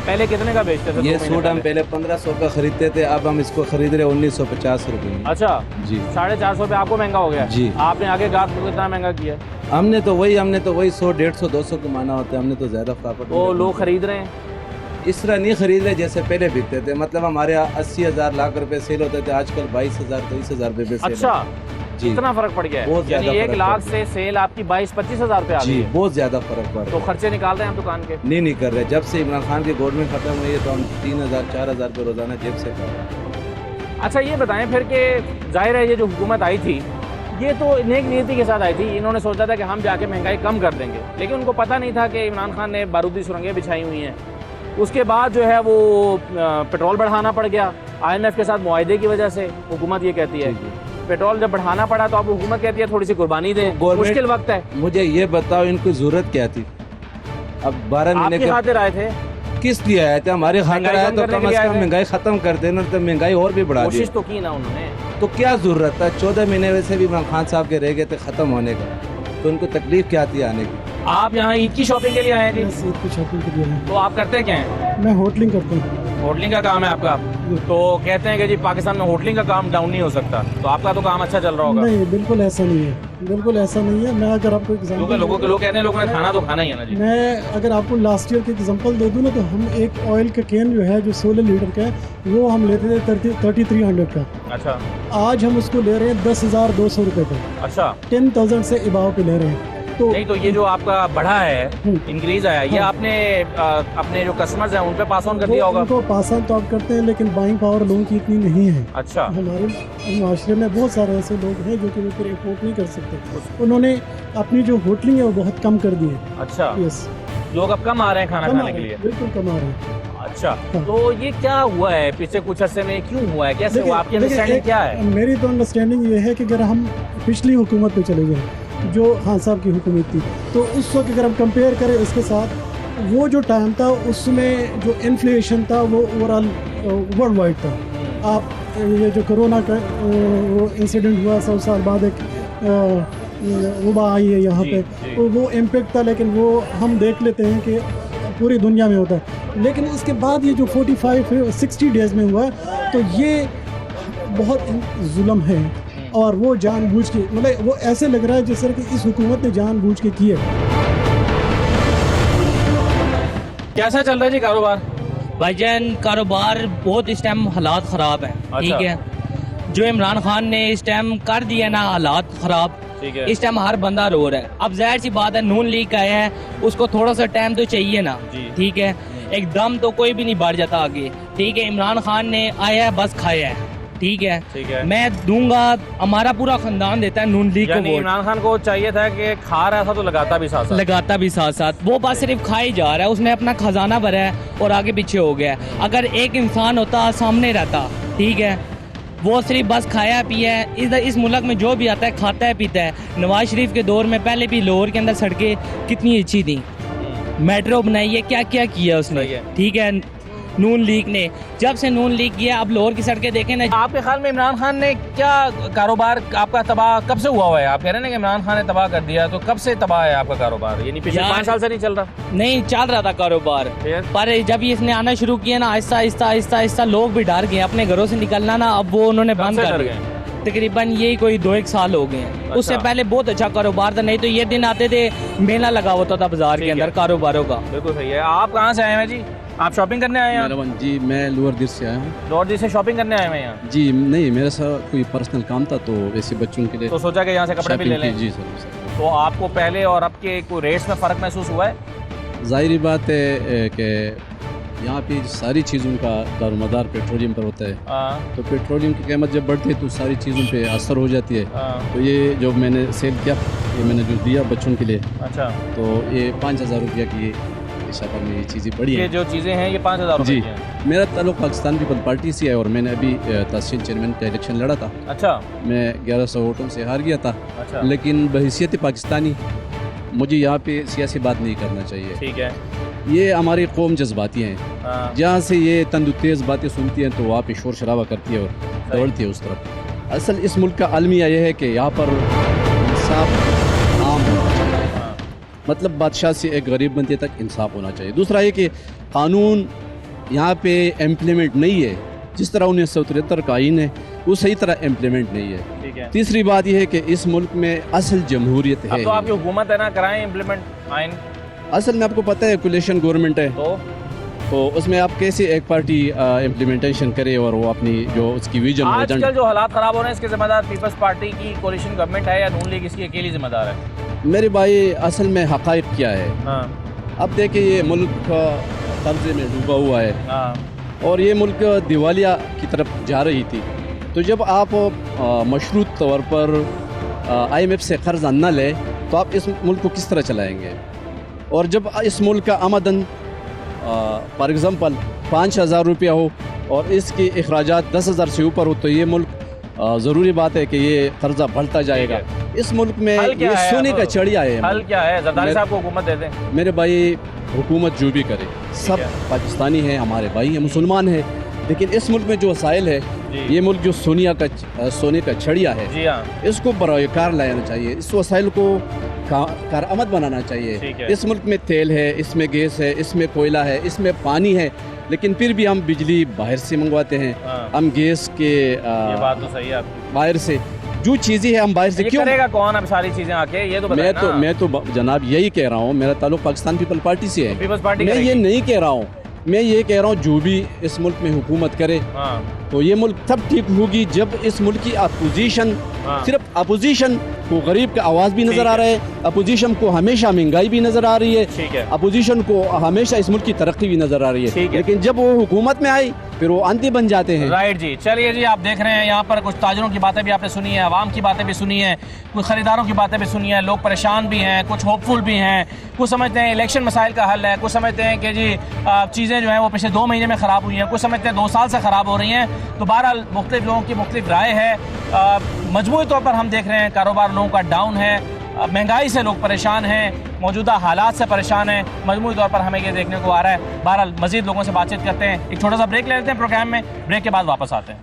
पहले कितने का बेचते थे? ये सूट हम पहले 1500 का खरीदते थे, अब हम इसको खरीद रहे 1950 रुपये में। अच्छा जी, 450 रुपये आपको महंगा हो गया जी। आपने आगे गाहक को कितना महंगा किया? हमने तो वही 100, 150, 200 कमाना होता है, हमने तो ज़्यादा प्रॉफिट। वो लोग खरीद रहे हैं इस तरह नहीं खरीद रहे जैसे पहले बिकते थे। मतलब हमारे 80,000 लाख रुपए सेल होते थे, आजकल 22,000, 23,000 रुपए सेल। अच्छा जी, इतना फर्क पड़ गया है? बहुत यानी ज्यादा 1 लाख से सेल आपकी 22-25 हज़ार पे आ गई जी, है। बहुत ज्यादा फर्क पड़ रहा तो है। खर्चे निकाल रहे हैं आप दुकान के? नहीं कर रहे। जब से इमरान खान की गवर्नमेंट खत्म हुई है तो हम 3,000-4,000 रुपये रोजाना जेब से कर रहे हैं। अच्छा ये बताएं फिर कि जाहिर है ये जो हुकूमत आई थी ये तो नेक नीति के साथ आई थी, इन्होंने सोचा था कि हम जाके महंगाई कम कर देंगे, लेकिन उनको पता नहीं था कि इमरान खान ने बारूदी सुरंगें बिछाई हुई हैं। उसके बाद जो है वो पेट्रोल बढ़ाना पड़ गया IMF के साथ मुआहदे की वजह से। हुकूमत ये कहती है पेट्रोल जब बढ़ाना पड़ा तो अब हुकूमत कहती है थोड़ी सी कुर्बानी दें, मुश्किल वक्त है। मुझे ये बताओ इनको जरूरत क्या थी? अब 12 महीने के खातिर आए थे? किस लिए आए थे? हमारे खातिर आए तो कम से कम महंगाई खत्म कर देना, तो महंगाई और भी बढ़ा दी। कोशिश तो की ना उन्होंने, तो क्या जरूरत था? 14 महीने वैसे भी इमरान खान साहब के रह गए थे खत्म होने का, तो उनको तकलीफ क्या थी आने की? आप यहाँ ईद की शॉपिंग के लिए आए थे? ईद की शॉपिंग के लिए। तो आप करते क्या हैं? मैं होटलिंग करता हूँ। होटलिंग का काम है आपका? तो कहते हैं कि जी पाकिस्तान में होटलिंग का काम डाउन नहीं हो सकता, तो आपका तो काम अच्छा चल रहा होगा? नहीं, बिल्कुल ऐसा नहीं है। बिल्कुल ऐसा नहीं है। मैं अगर आपको एग्जांपल लोग कहते हैं लोगों ने खाना तो खाना ही है ना जी। मैं अगर आपको लास्ट ईयर की एग्जांपल दे दूँ ना, तो हम एक ऑयल का कैन जो है जो 16 लीटर का है वो हम लेते थे 3300 का। अच्छा। आज हम उसको ले रहे हैं 10,200 रुपये का। अच्छा। 10,000 से इबाव पे ले रहे हैं। तो नहीं, तो ये जो आपका बढ़ा है, इंक्रीज आया, ये आपने अपने जो कस्टमर्स हैं उन पे पास ऑन कर दिया होगा? उनको पास ऑन तो आप करते हैं, लेकिन बाइंग पावर लोगों की इतनी नहीं है। अच्छा। हमारे माशरे में बहुत सारे ऐसे लोग हैं जो कि वो फिर अफोर्ड नहीं कर सकते। उन्होंने अपनी जो होटलिंग है वो बहुत कम कर दी है। अच्छा। यस, लोग अब कम आ रहे हैं खाना खाने के लिए? बिल्कुल कम आ रहे हैं। अच्छा। तो ये क्या हुआ है पिछले कुछ अर्से में, क्यों हुआ है, कैसे हुआ, आपकी अंडरस्टैंडिंग क्या है? मेरी तो अंडरस्टैंडिंग ये है कि अगर हम पिछली हुकूमत पे चले जाएं, जो खान साहब की हुकूमत थी, तो उस वक्त अगर हम कंपेयर करें इसके साथ, वो जो टाइम था उसमें जो इन्फ्लेशन था वो ओवरऑल वर्ल्ड वाइड था। आप ये जो कोरोना का वो इंसिडेंट हुआ 100 साल बाद एक वबा आई है यहाँ पे, तो वो इम्पेक्ट था, लेकिन वो हम देख लेते हैं कि पूरी दुनिया में होता है। लेकिन उसके बाद ये जो 45-60 डेज़ में हुआ है, तो ये बहुत जुल्म है, और वो जानबूझ के, मतलब वो ऐसे लग रहा है जिस तरह कि इस हुकूमत ने जानबूझ के किया। कैसा चल रहा है जी कारोबार? भाईजान कारोबार बहुत इस टाइम हालात ख़राब हैं। ठीक है, जो इमरान खान ने इस टाइम कर दिया ना हालात ख़राब, इस टाइम हर बंदा रो रहा है। अब जाहिर सी बात है, नून लीग आया है, उसको थोड़ा सा टाइम तो चाहिए ना। ठीक है, एकदम तो कोई भी नहीं बढ़ जाता आगे। ठीक है, इमरान खान ने आया है, बस खाया है। ठीक है, मैं दूंगा, हमारा पूरा खानदान देता है नून लीग को वोट। इमरान खान को चाहिए था कि खा रहा था तो लगाता भी साथ साथ, वो बात सिर्फ खा ही जा रहा है, उसने अपना खजाना भरा है और आगे पीछे हो गया है। अगर एक इंसान होता सामने रहता, ठीक है, वो सिर्फ बस खाया पिया है। इस मुल्क में जो भी आता है खाता है पीता है। नवाज शरीफ के दौर में पहले भी लाहौर के अंदर सड़कें कितनी अच्छी थी, मेट्रो बनाई है, क्या क्या किया उसने। ठीक है, नून लीग ने, जब से नून लीग किया, अब लाहौर की सड़कें देखें ना। आपके ख्याल में इमरान खान ने क्या कारोबार आपका तबाह कब से हुआ है? आप कह रहे हैं कि इमरान खान ने तबाह कर दिया, तो कब से तबाह है आपका कारोबार? यानी पिछले 5 साल से नहीं चल रहा? नहीं, चल रहा था कारोबार, पर जब ये इसने आना शुरू किया ना, आहिस्ता आहिस्ता आहिस्ता आहिस्ता लोग भी डर गए अपने घरों से निकलना ना। अब वो उन्होंने बंद कर दिया। तकरीबन यही कोई 2-1 साल हो गए हैं। अच्छा। उससे पहले बहुत अच्छा कारोबार था, नहीं तो ये दिन आते थे, मेला लगा होता था बाजार के अंदर कारोबारों का। बिल्कुल सही है। आप कहाँ से आए हैं जी? आप शॉपिंग करने आए हैं? जी, मैं लोअर दिल से आया हूँ। लोअर दिल से शॉपिंग करने आए हैं यहाँ? जी नहीं, मेरे साथ कोई पर्सनल काम था, तो वैसे बच्चों के लिए तो सोचा कि यहाँ से कपड़े भी ले लें। जी सर। तो आपको पहले और अब के कोई रेट्स में फ़र्क महसूस हुआ है? ज़ाहिरी बात है कि यहाँ पे सारी चीज़ों का दारोमदार पेट्रोलियम पर होता है, तो पेट्रोलियम की कीमत जब बढ़ती है तो सारी चीज़ों पे असर हो जाती है। तो ये जो मैंने सेल किया, ये मैंने जो दिया बच्चों के लिए, अच्छा, तो ये 5,000 रुपया की हिसाब में ये चीज़ें बढ़ी है। ये जो चीज़ें हैं ये 5,000 जी। मेरा ताल्लुक पाकिस्तान पीपल पार्टी से है और मैंने अभी तहसील चेयरमैन का इलेक्शन लड़ा था। अच्छा। मैं 1100 वोटों से हार गया था। अच्छा। लेकिन बहैसियत पाकिस्तानी मुझे यहाँ पे सियासी बात नहीं करना चाहिए। ठीक है। ये हमारी कौम जज्बाती हैं, जहाँ से ये तंदुतेज़ बातें सुनती हैं तो वहाँ पे शोर शराबा करती है और दौड़ती है उस तरफ। असल इस मुल्क का अलमिया यह है कि यहाँ पर इंसाफ आम होना चाहिए, मतलब बादशाह से एक गरीब बंदे तक इंसाफ होना चाहिए। दूसरा ये कि कानून यहाँ पे इम्प्लीमेंट नहीं है, जिस तरह 1973 का आइन है वो सही तरह इम्प्लीमेंट नहीं है। ठीक है। तीसरी बात यह है कि इस मुल्क में असल जमहूरियत है। तो आपकी हुकूमत है ना, कराएं इम्प्लीमेंट आइन। असल में आपको पता है कोलिशन गवर्नमेंट है, तो उसमें आप कैसे एक पार्टी इम्प्लीमेंटेशन करे और वो अपनी जो उसकी विजन। आजकल जो हालात ख़राब हो रहे हैं इसके ज़िम्मेदार पीपल्स पार्टी की कोलिशन गवर्नमेंट है या नून लीग इसकी अकेली जिम्मेदार है? मेरे भाई असल में हक़ाइक़ क्या है। अब देखिए, ये मुल्क कर्जे में डूबा हुआ है और ये मुल्क दिवालिया की तरफ जा रही थी। तो जब आप मशरूत तौर पर IMF से कर्जा न ले तो आप इस मुल्क को किस तरह चलाएंगे? और जब इस मुल्क का आमदन फॉर एग्ज़ाम्पल 5,000 रुपया हो और इसके अखराजात 10,000 से ऊपर हो तो ये मुल्क ज़रूरी बात है कि ये कर्जा बढ़ता जाएगा। इस मुल्क में ये सोने का चिड़िया है। हल क्या है? ज़रदारी साहब को हुकूमत दे दें। मेरे भाई, हुकूमत जो भी करे, सब पाकिस्तानी हैं, हमारे भाई हैं, मुसलमान हैं, लेकिन इस मुल्क में जो वसाइल है, ये मुल्क जो सोने का छड़िया है, इसको बराकार लाना चाहिए, इस वसाइल को कारआमद बनाना चाहिए। इस मुल्क में तेल है, इसमें गैस है, इसमें कोयला है, इसमें पानी है, लेकिन फिर भी हम बिजली बाहर से मंगवाते हैं। हम गैस के ये बात तो सही है आपकी। बाहर से जो चीज़ें हैं हम बाहर से क्यों करेगा कौन अब सारी चीजें आके, ये तो बताएं ना। मैं तो जनाब यही कह रहा हूँ, मेरा ताल्लुक पाकिस्तान पीपल पार्टी से है। पीपल्स पार्टी मैं ये नहीं कह रहा हूँ, मैं ये कह रहा हूँ जो भी इस मुल्क में हुकूमत करे तो ये मुल्क तब ठीक होगी जब इस मुल्क की अपोजिशन, सिर्फ अपोजिशन को गरीब का आवाज़ भी नज़र आ रहा है, अपोजिशन को हमेशा महंगाई भी नज़र आ रही है, अपोजिशन को हमेशा इस मुल्क की तरक्की भी नज़र आ रही है, लेकिन जब वो हुकूमत में आई फिर वो अंधी बन जाते हैं। राइट जी, चलिए जी, आप देख रहे हैं यहाँ पर कुछ ताजरों की बातें भी आपने सुनी है, आवाम की बातें भी सुनी है, कुछ खरीदारों की बातें भी सुनी है। लोग परेशान भी हैं, कुछ होपफुल भी हैं, कुछ समझते हैं इलेक्शन मसाइल का हल है, कुछ समझते हैं कि जी चीज़ें जो हैं वो पिछले 2 महीने में ख़राब हुई हैं, कुछ समझते हैं 2 साल से ख़राब हो रही हैं। तो बहरहाल मुख्तलिफ लोगों की मुख्तलिफ राय है। मजमूई तौर पर हम देख रहे हैं कारोबार लोगों का डाउन है, महंगाई से लोग परेशान हैं, मौजूदा हालात से परेशान हैं, मजमूई तौर पर हमें ये देखने को आ रहा है। बहरहाल मज़ीद लोगों से बातचीत करते हैं, एक छोटा सा ब्रेक ले लेते हैं प्रोग्राम में, ब्रेक के बाद वापस आते हैं।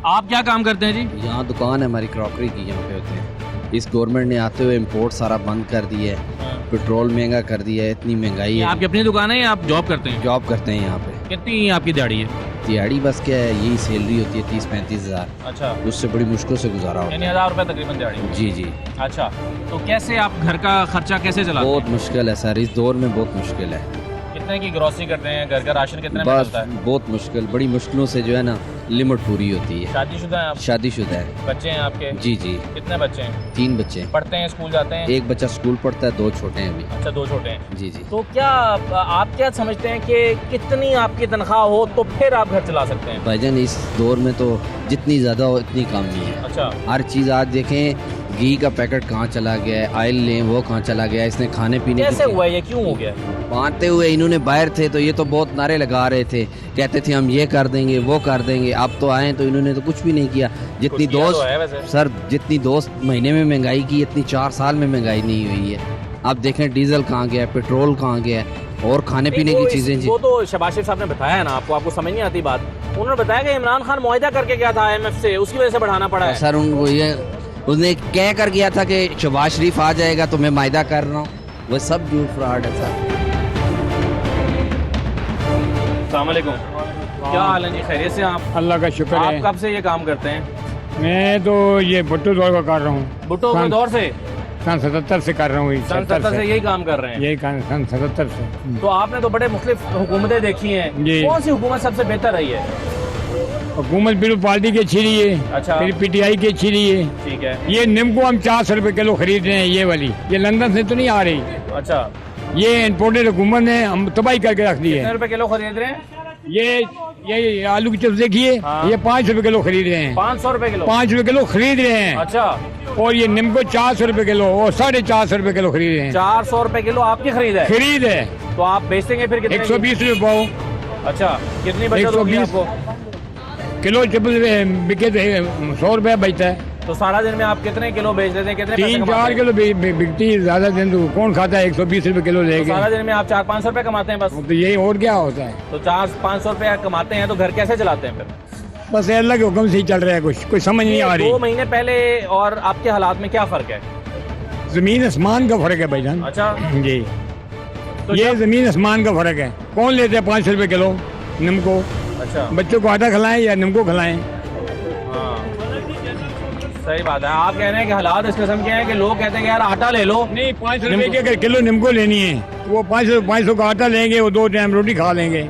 आप क्या काम करते हैं जी? यहाँ दुकान है हमारी क्रॉकरी की, यहाँ पे होते हैं। इस गवर्नमेंट ने आते हुए इंपोर्ट सारा बंद कर दिया है, पेट्रोल महंगा कर दिया है, इतनी महंगाई है। आपकी अपनी दुकान है या आप जॉब करते हैं? जॉब करते हैं यहाँ पे। कितनी आपकी दिहाड़ी है? दिहाड़ी बस क्या है, यही सैलरी होती है 30-35 हज़ार। अच्छा, उससे बड़ी मुश्किल से गुजारा होता है। 1000 रुपये तकरीबन दिहाड़ी? जी जी। अच्छा, तो कैसे आप घर का खर्चा कैसे चलाते हैं? बहुत मुश्किल है सर, इस दौर में बहुत मुश्किल है। कितने की ग्रोसरी करते हैं, घर का राशन कितने में बस चलता है? बहुत मुश्किल, बड़ी मुश्किलों से जो है ना लिमिट पूरी होती है। शादीशुदा हैं आप? शादीशुदा है। बच्चे हैं आपके? जी जी। कितने बच्चे हैं? 3 बच्चे हैं। पढ़ते हैं, स्कूल जाते हैं? एक बच्चा स्कूल पढ़ता है, 2 छोटे हैं अभी। अच्छा, 2 छोटे हैं। जी जी। तो क्या आप क्या समझते हैं कि कितनी आपकी तनख्वाह हो तो फिर आप घर चला सकते हैं? भाईजान इस दौर में तो जितनी ज़्यादा हो इतनी कम नहीं है। अच्छा। हर चीज़ आज देखें, घी का पैकेट कहाँ चला गया है, ऑयल लें वो कहाँ चला गया है, इसने खाने पीने कैसे हुआ, ये क्यों हो गया? बांटते हुए इन्होंने बाहर थे तो ये तो बहुत नारे लगा रहे थे, कहते थे हम ये कर देंगे वो कर देंगे। अब तो आए तो इन्होंने तो कुछ भी नहीं किया। जितनी दोस्त सर, जितनी दोस्त महीने में महंगाई की, इतनी 4 साल में महंगाई नहीं हुई है। अब देखें डीजल कहाँ गया, पेट्रोल कहाँ गया, और खाने पीने की चीज़ें। वो तो शहबाज शरीफ साहब ने बताया ना आपको समझ नहीं आती बात। उन्होंने बताया कि इमरान खान मुआहदा करके गया था IMF से, उसकी वजह से बढ़ाना पड़ा है। सर उनको ये उसने कह कर गया था कि शहबाज शरीफ आ जाएगा तो मैं मायदा कर रहा हूँ, वो सब झूठ फ्रॉड है सर। अस्सलाम वालेकुम, क्या हाल है जी? खैरियत से आप? अल्लाह का शुक्र है। आप कब से ये काम करते हैं? मैं तो ये भुट्टो दौर का कर रहा हूँ। भुट्टो के दौर से? सन 77 से कर रहा हूँ। सन 77 से यही काम कर रहे हैं? यही काम सन 77 से। तो आपने तो बड़े मुख्तलिफ हुकूमतें देखी हैं, कौन सी हुकूमत सबसे बेहतर रही है? हुकूमत बिल्कुल पार्टी की अच्छी रही है। अच्छा। फिर PTI की अच्छी रही है। ठीक है। ये नींबू हम 400 रुपए किलो खरीद रहे हैं, ये वाली, ये लंदन से तो नहीं आ रही। अच्छा। ये इम्पोर्टेड हुकूमत ने हम तबाही करके रख दी है। कितने रुपए किलो खरीद रहे हैं? ये आलू की चिप्स देखिए। हाँ। ये 500 रुपए किलो खरीद रहे हैं। 500 रुपए किलो? 5 रुपए किलो खरीद रहे हैं। अच्छा। और ये नींबू 400 रुपए किलो और 450 रुपए किलो खरीद रहे हैं। 400 रुपए किलो आपकी खरीद है? खरीद है। तो आप बेचेंगे फिर कितने? 120 रुपए पाओ। अच्छा, कितनी बचत होगी आपको? किलो चिप्स बिके 100 रुपए बचता है। तो सारा दिन में आप कितने किलो बेच लेते हैं? कितने 3-4 किलो बिकती है, ज्यादा दिन तो कौन खाता है 120 रुपए किलो लेके? सारा दिन में आप 400-500 रुपए कमाते हैं बस? तो यही और क्या होता है। तो 400-500 रुपए कमाते हैं तो घर कैसे चलाते हैं फिर? बस अल्लाह के हुक्म से ही चल रहा है, कुछ समझ नहीं आ रही। 2 महीने पहले और आपके हालात में क्या फर्क है? जमीन आसमान का फर्क है भाईजान। अच्छा जी। तो ये जमीन आसमान का फर्क है। कौन लेते हैं 500 रुपए किलो नींबू? अच्छा। बच्चों को आटा खिलाएं या नींबू खिलाएं? सही बात है। आप कह रहे हैं कि हालात इस किस्म के हैं कि लोग कहते हैं कि यार आटा ले लो। नहीं, 500 रुपए की अगर किलो नींबू लेनी है तो वो 500 का आटा लेंगे, वो 2 टाइम रोटी खा लेंगे।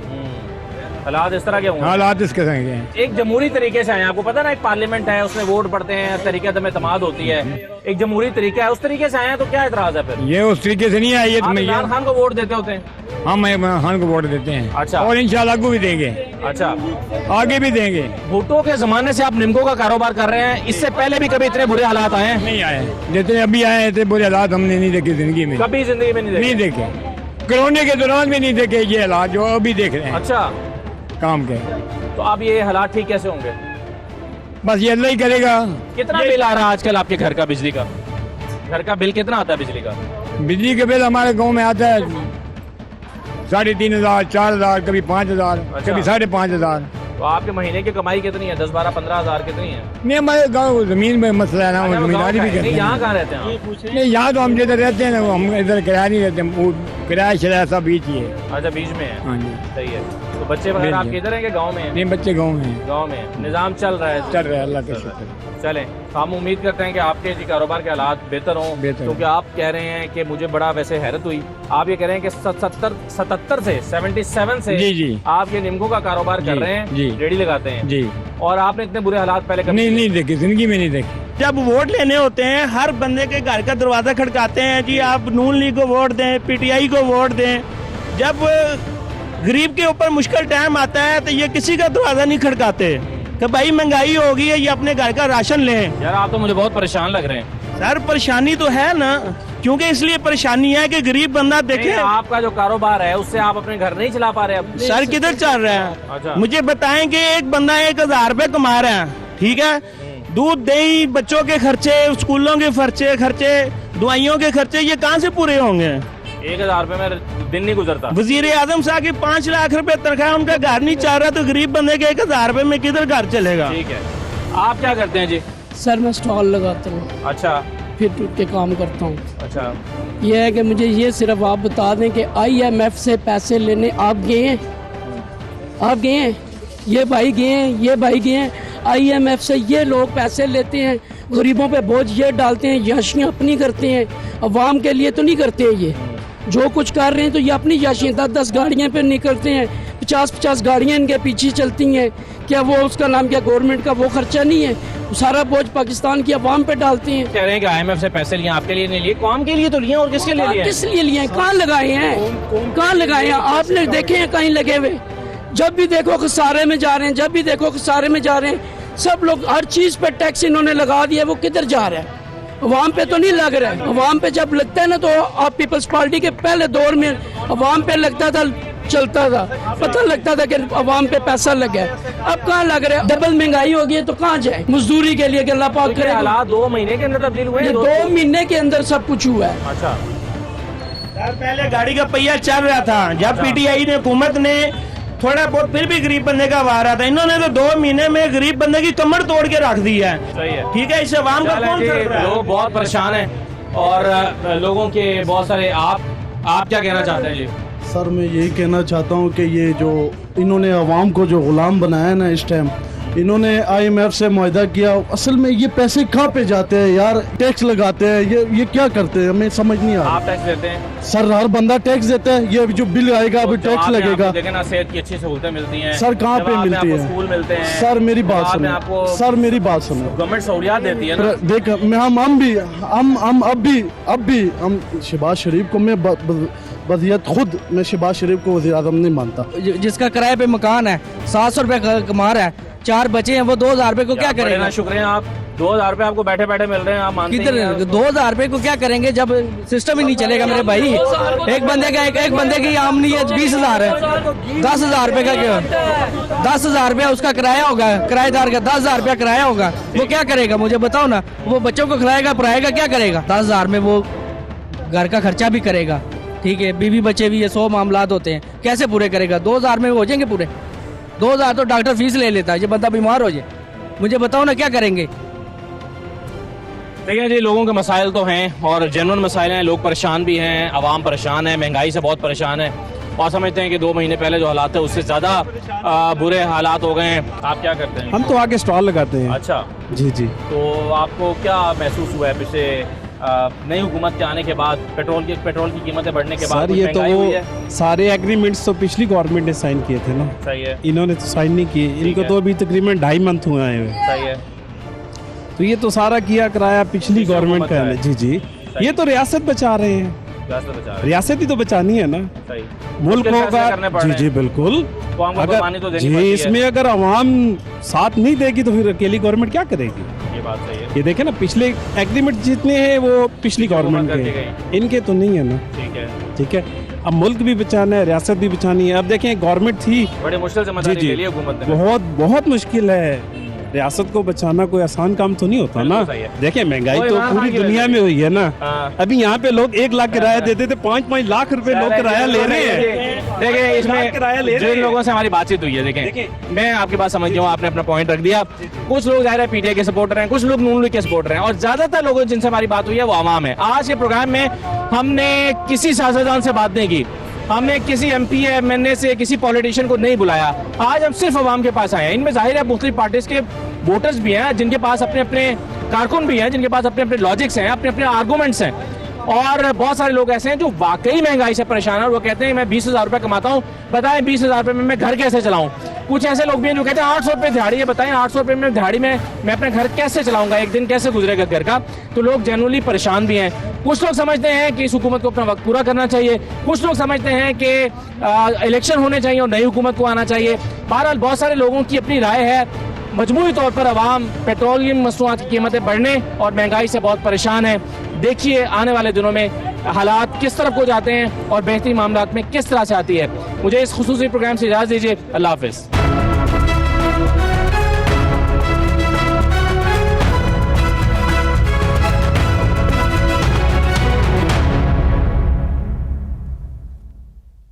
हालात इस तरह के होंगे। हालात इस किस्म के हैं। एक जमहूरी तरीके से आए, आपको पता ना, एक पार्लियामेंट है, उसमें वोट पड़ते हैं, तरीके से एतमाद होती है, एक जमहूरी तरीका है, उस तरीके से आए हैं तो क्या एतराज है फिर? ये उस तरीके से नहीं आए। ये इमरान खान को वोट देते होते हैं? हम इमरान खान को वोट देते हैं। अच्छा। और इंशाल्लाह आगे भी देंगे। अच्छा, आगे भी देंगे। भुट्टो के जमाने से आप नींबू का कारोबार कर रहे हैं, इससे पहले भी कभी इतने बुरे हालात आए हैं? नहीं आए, जितने अभी आए इतने बुरे हालात हमने नहीं देखे जिंदगी में। कभी जिंदगी में नहीं देखे। कोरोना के दौरान भी नहीं देखे ये हालात जो अभी देख रहे हैं। अच्छा। काम के तो अब ये हालात ठीक कैसे होंगे? बस ये अल्लाह ही करेगा। कितना बिल आ रहा है आजकल आपके घर का, बिजली का? घर का बिल कितना आता है बिजली का? बिजली का बिल हमारे गांव में आता है 3,500, 4,000, कभी 5,000, अच्छा। कभी 5,500। तो आपके महीने की कमाई कितनी है? 10, 12, 15 हजार कितनी है? नहीं, हमारे गाँव जमीन में मसला है ना, अच्छा, जमींदारी भी नहीं, करते यहाँ हैं। कहाँ रहते हैं आप? नहीं, यहाँ तो हम जिधर रहते हैं ना, हम इधर किराया नहीं रहते, वो किराया शराया सब बीच ही है। अच्छा, बीच में है। हाँ जी। सही है। तो बच्चे वगैरह आपके इधर हैं कि गाँव में हैं? नहीं, बच्चे गाँव में हैं। गाँव में निज़ाम चल रहा है? चल रहा है, अल्लाह का शुक्र है। चलें, तो हम उम्मीद करते हैं कि आपके जी कारोबार के हालात बेहतर हों, क्योंकि आप कह रहे हैं कि मुझे बड़ा वैसे हैरत हुई, आप ये कह रहे हैं कि 77 से 77 से जी जी आप ये नींबू का कारोबार कर रहे हैं, जी। रेडी लगाते हैं जी। और आपने इतने बुरे हालात पहले कभी नहीं देखे, जिंदगी में नहीं देखे। जब वोट लेने होते हैं हर बंदे के घर का दरवाजा खड़काते हैं, जी आप नून लीग को वोट दें, पीटीआई को वोट दें। जब गरीब के ऊपर मुश्किल टाइम आता है तो ये किसी का दरवाजा नहीं खड़काते कि भाई महंगाई हो गई है, ये अपने घर का राशन लें। यार आप तो मुझे बहुत परेशान लग रहे हैं। सर परेशानी तो है ना, क्योंकि इसलिए परेशानी है कि गरीब बंदा देखे। आपका जो कारोबार है उससे आप अपने घर नहीं चला पा रहे अब? सर किधर चल रहा है? अच्छा। मुझे बताएं कि एक बंदा 1,000 रुपए कमा रहा है, ठीक है, दूध दही बच्चों के खर्चे, स्कूलों के खर्चे, दवाइयों के खर्चे, ये कहाँ से पूरे होंगे? 1,000 रुपए में दिन नहीं गुजरता। वजीर आजम साहब की 5 लाख रुपए तनख्वाह, उनका घर नहीं चल रहा, तो गरीब बंदे के 1,000 रुपए में किधर घर चलेगा? ठीक है। आप क्या करते हैं जी? सर मैं स्टॉल लगाता हूँ। अच्छा। फिर टूट के काम करता हूँ। अच्छा। ये है कि मुझे ये सिर्फ आप बता दें कि IMF से पैसे लेने आप गए हैं? आप गए हैं? ये भाई गए हैं, ये भाई गए हैं। IMF से ये लोग पैसे लेते हैं, गरीबों पे बोझ ये डालते हैं, याशियाँ अपनी करते हैं, अवाम के लिए तो नहीं करते हैं। ये जो कुछ कर रहे हैं तो ये अपनी याशियाँ 10-10 गाड़ियाँ पे निकलते हैं, 50-50 गाड़ियाँ इनके पीछे चलती हैं। क्या वो उसका नाम क्या गवर्नमेंट का वो खर्चा नहीं है? सारा बोझ पाकिस्तान की अवाम पे डालते हैं। कह रहे हैं कि IMF से पैसे लिए, आपके लिए नहीं लिए, कौम के लिए तो लिए और किसके लिए लिए? किस लिए लिए? कहाँ लगाए हैं? कहाँ लगाए हैं? आपने देखे हैं कहीं लगे हुए? जब भी देखो खसारे में जा रहे हैं, जब भी देखो खसारे में जा रहे हैं। सब लोग हर चीज पे टैक्स इन्होंने लगा दिया, वो किधर जा रहा है? अवाम पे तो नहीं लग रहा है। अवाम पे जब लगता है ना, तो आप पीपल्स पार्टी के पहले दौर में अवाम पे लगता था, चलता था, पता लगता था कि अवाम पे पैसा लगा है। अब कहाँ लग रहा है? डबल महंगाई हो गई है तो कहाँ जाए मजदूरी के लिए? कि अल्लाह पाक करे। हालात 2 महीने के अंदर तब्दील हुए? 2 महीने के अंदर सब कुछ हुआ है। अच्छा। पहले गाड़ी का पहिया चल रहा था, जब पीटीआई ने हुकूमत ने थोड़ा बहुत फिर भी गरीब बंदे का वार आता है, इन्होंने तो 2 महीने में गरीब बंदे की कमर तोड़ के रख दी है। सही है। ठीक है, इससे अवाम का कौन कर रहा है? लोग बहुत परेशान हैं और लोगों के बहुत सारे आप क्या कहना चाहते हैं जी? सर मैं यही कहना चाहता हूँ कि ये जो इन्होंने अवाम को जो गुलाम बनाया ना, इस टाइम इन्होंने IMF से मुआहदा किया, असल में ये पैसे कहाँ पे जाते हैं यार? टैक्स लगाते हैं, ये क्या करते हैं? हमें समझ नहीं आ रहा। आप टैक्स देते हैं? सर हर बंदा टैक्स देता है, ये जो बिल आएगा अभी टैक्स लगेगा। देखें ना, सेहत की अच्छी सहूलतें मिलती हैं सर कहाँ पे मिलती है? स्कूल मिलते हैं। सर मेरी बात सुनो, सर मेरी बात सुनो, गवर्नमेंट सहूलियात देती है ना। देख हम अब भी शहबाज शरीफ को मैं वज़ीयत खुद मैं शहबाज शरीफ को वज़ीर आज़म नहीं मानता। जिसका किराए पे मकान है, 700 रुपए कमा रहा है, 4 बच्चे हैं, वो 2,000 रुपए को क्या करेगा? शुक्रिया, आप 2,000 रुपए आपको बैठे बैठे मिल रहे हैं, आप मानते हैं? किधर 2,000 रुपए को क्या करेंगे जब सिस्टम ही नहीं चलेगा मेरे भाई? एक बंदे की आमदनी है 20,000 है, 10,000 रुपए का क्या? 10,000 रुपया उसका किराया होगा, किराएदार का 10,000 रुपया किराया होगा, वो क्या करेगा? मुझे बताओ ना। वो बच्चों को खिलाएगा पढ़ाएगा, क्या करेगा? 10,000 में वो घर का खर्चा भी करेगा, ठीक है, बीवी बच्चे भी, ये 100 मामलात होते हैं, कैसे पूरे करेगा? 2,000 में हो जाएंगे पूरे? 2,000 तो डॉक्टर फीस ले लेता है, ये बंदा बीमार हो जाए। मुझे बताओ ना क्या करेंगे? देखिए जी, लोगों के मसाइल तो हैं और जेन्युइन मसाइल हैं, लोग परेशान भी हैं, आवाम परेशान है, महंगाई से बहुत परेशान है और समझते हैं कि 2 महीने पहले जो हालात थे उससे ज़्यादा बुरे हालात हो गए हैं। आप क्या करते हैं? हम तो आगे स्टॉल लगाते हैं। अच्छा जी जी। तो आपको क्या महसूस हुआ है पिछले नई हुकूमत के आने के बाद, पेट्रोल की कीमतें बढ़ने के बाद? सर ये तो वो सारे एग्रीमेंट्स तो पिछली गवर्नमेंट ने साइन किए थे ना। सही है। इन्होंने तो साइन नहीं किए, इनको तो अभी तकरीबन 2.5 मंथ हुए हैं। सही है। तो ये तो सारा किया कराया पिछली गवर्नमेंट का है। जी जी। ये तो रियासत बचा रहे हैं, रियासत ही तो बचानी है ना। सही। मुल्क होगा। जी जी बिल्कुल। अगर जी इसमें अगर आवाम साथ नहीं देगी तो फिर अकेली गवर्नमेंट क्या करेगी? ये बात सही है। ये देखे ना, पिछले एग्रीमेंट जितने हैं वो पिछली गवर्नमेंट के, इनके तो नहीं है ना। ठीक है। ठीक है, अब मुल्क भी बचाना है, रियासत भी बचानी है। अब देखें गवर्नमेंट थी बड़ी मुश्किल से जी जी, बहुत मुश्किल है। रियासत को बचाना कोई आसान काम तो नहीं होता ना। सही है। देखिए महंगाई कोई तो इमरान पूरी खान की दुनिया वजह में हुई है ना। हाँ। अभी यहाँ पे लोग 1 लाख किराया देते थे, 5-5 लाख रुपए लोग किराया ले रहे हैं। देखिए इसमें किराया ले रहे जिन हैं। लोगों से हमारी बातचीत हुई है, देखें मैं आपकी बात समझ गया हूँ, आपने अपना पॉइंट रख दिया। कुछ लोग ज़ाहिर है पीटीआई के सपोर्टर हैं, कुछ लोग नून लीग के सपोर्टर हैं, और ज्यादातर लोगों जिनसे हमारी बात हुई है वो आवाम है। आज के प्रोग्राम में हमने किसी सियासतदान से बात नहीं की, हमने किसी एमपी एमएनए से किसी पॉलिटिशियन को नहीं बुलाया। आज हम सिर्फ अवाम के पास आए हैं। इनमें जाहिर है मुख्तलिफ पार्टीज के वोटर्स भी हैं, जिनके पास अपने अपने कारकुन भी हैं, जिनके पास अपने अपने लॉजिक्स हैं, अपने अपने आर्गूमेंट्स हैं, और बहुत सारे लोग ऐसे हैं जो वाकई महंगाई से परेशान हैं। वो कहते हैं मैं 20,000 रुपये कमाता हूँ, बताएं 20,000 रुपये में मैं घर कैसे चलाऊं। कुछ ऐसे लोग भी हैं जो कहते हैं 800 रुपये दिहाड़ी है, बताएं 800 रुपये में दिहाड़ी में मैं अपने घर कैसे चलाऊंगा, एक दिन कैसे गुजरेगा घर का। तो लोग जनरली परेशान भी हैं। कुछ लोग समझते हैं कि इस हुकूमत को अपना वक्त पूरा करना चाहिए, कुछ लोग समझते हैं कि इलेक्शन होने चाहिए और नई हुकूमत को आना चाहिए। बहरहाल बहुत सारे लोगों की अपनी राय है। मजमूई तौर पर अवाम पेट्रोलियम मसनूआत की कीमतें बढ़ने और महंगाई से बहुत परेशान है। देखिए आने वाले दिनों में हालात किस तरफ को जाते हैं और बेहतरी मामलात में किस तरह से आती है। मुझे इस खुसूसी प्रोग्राम से इजाज़त दीजिए। अल्लाह हाफ़िज़।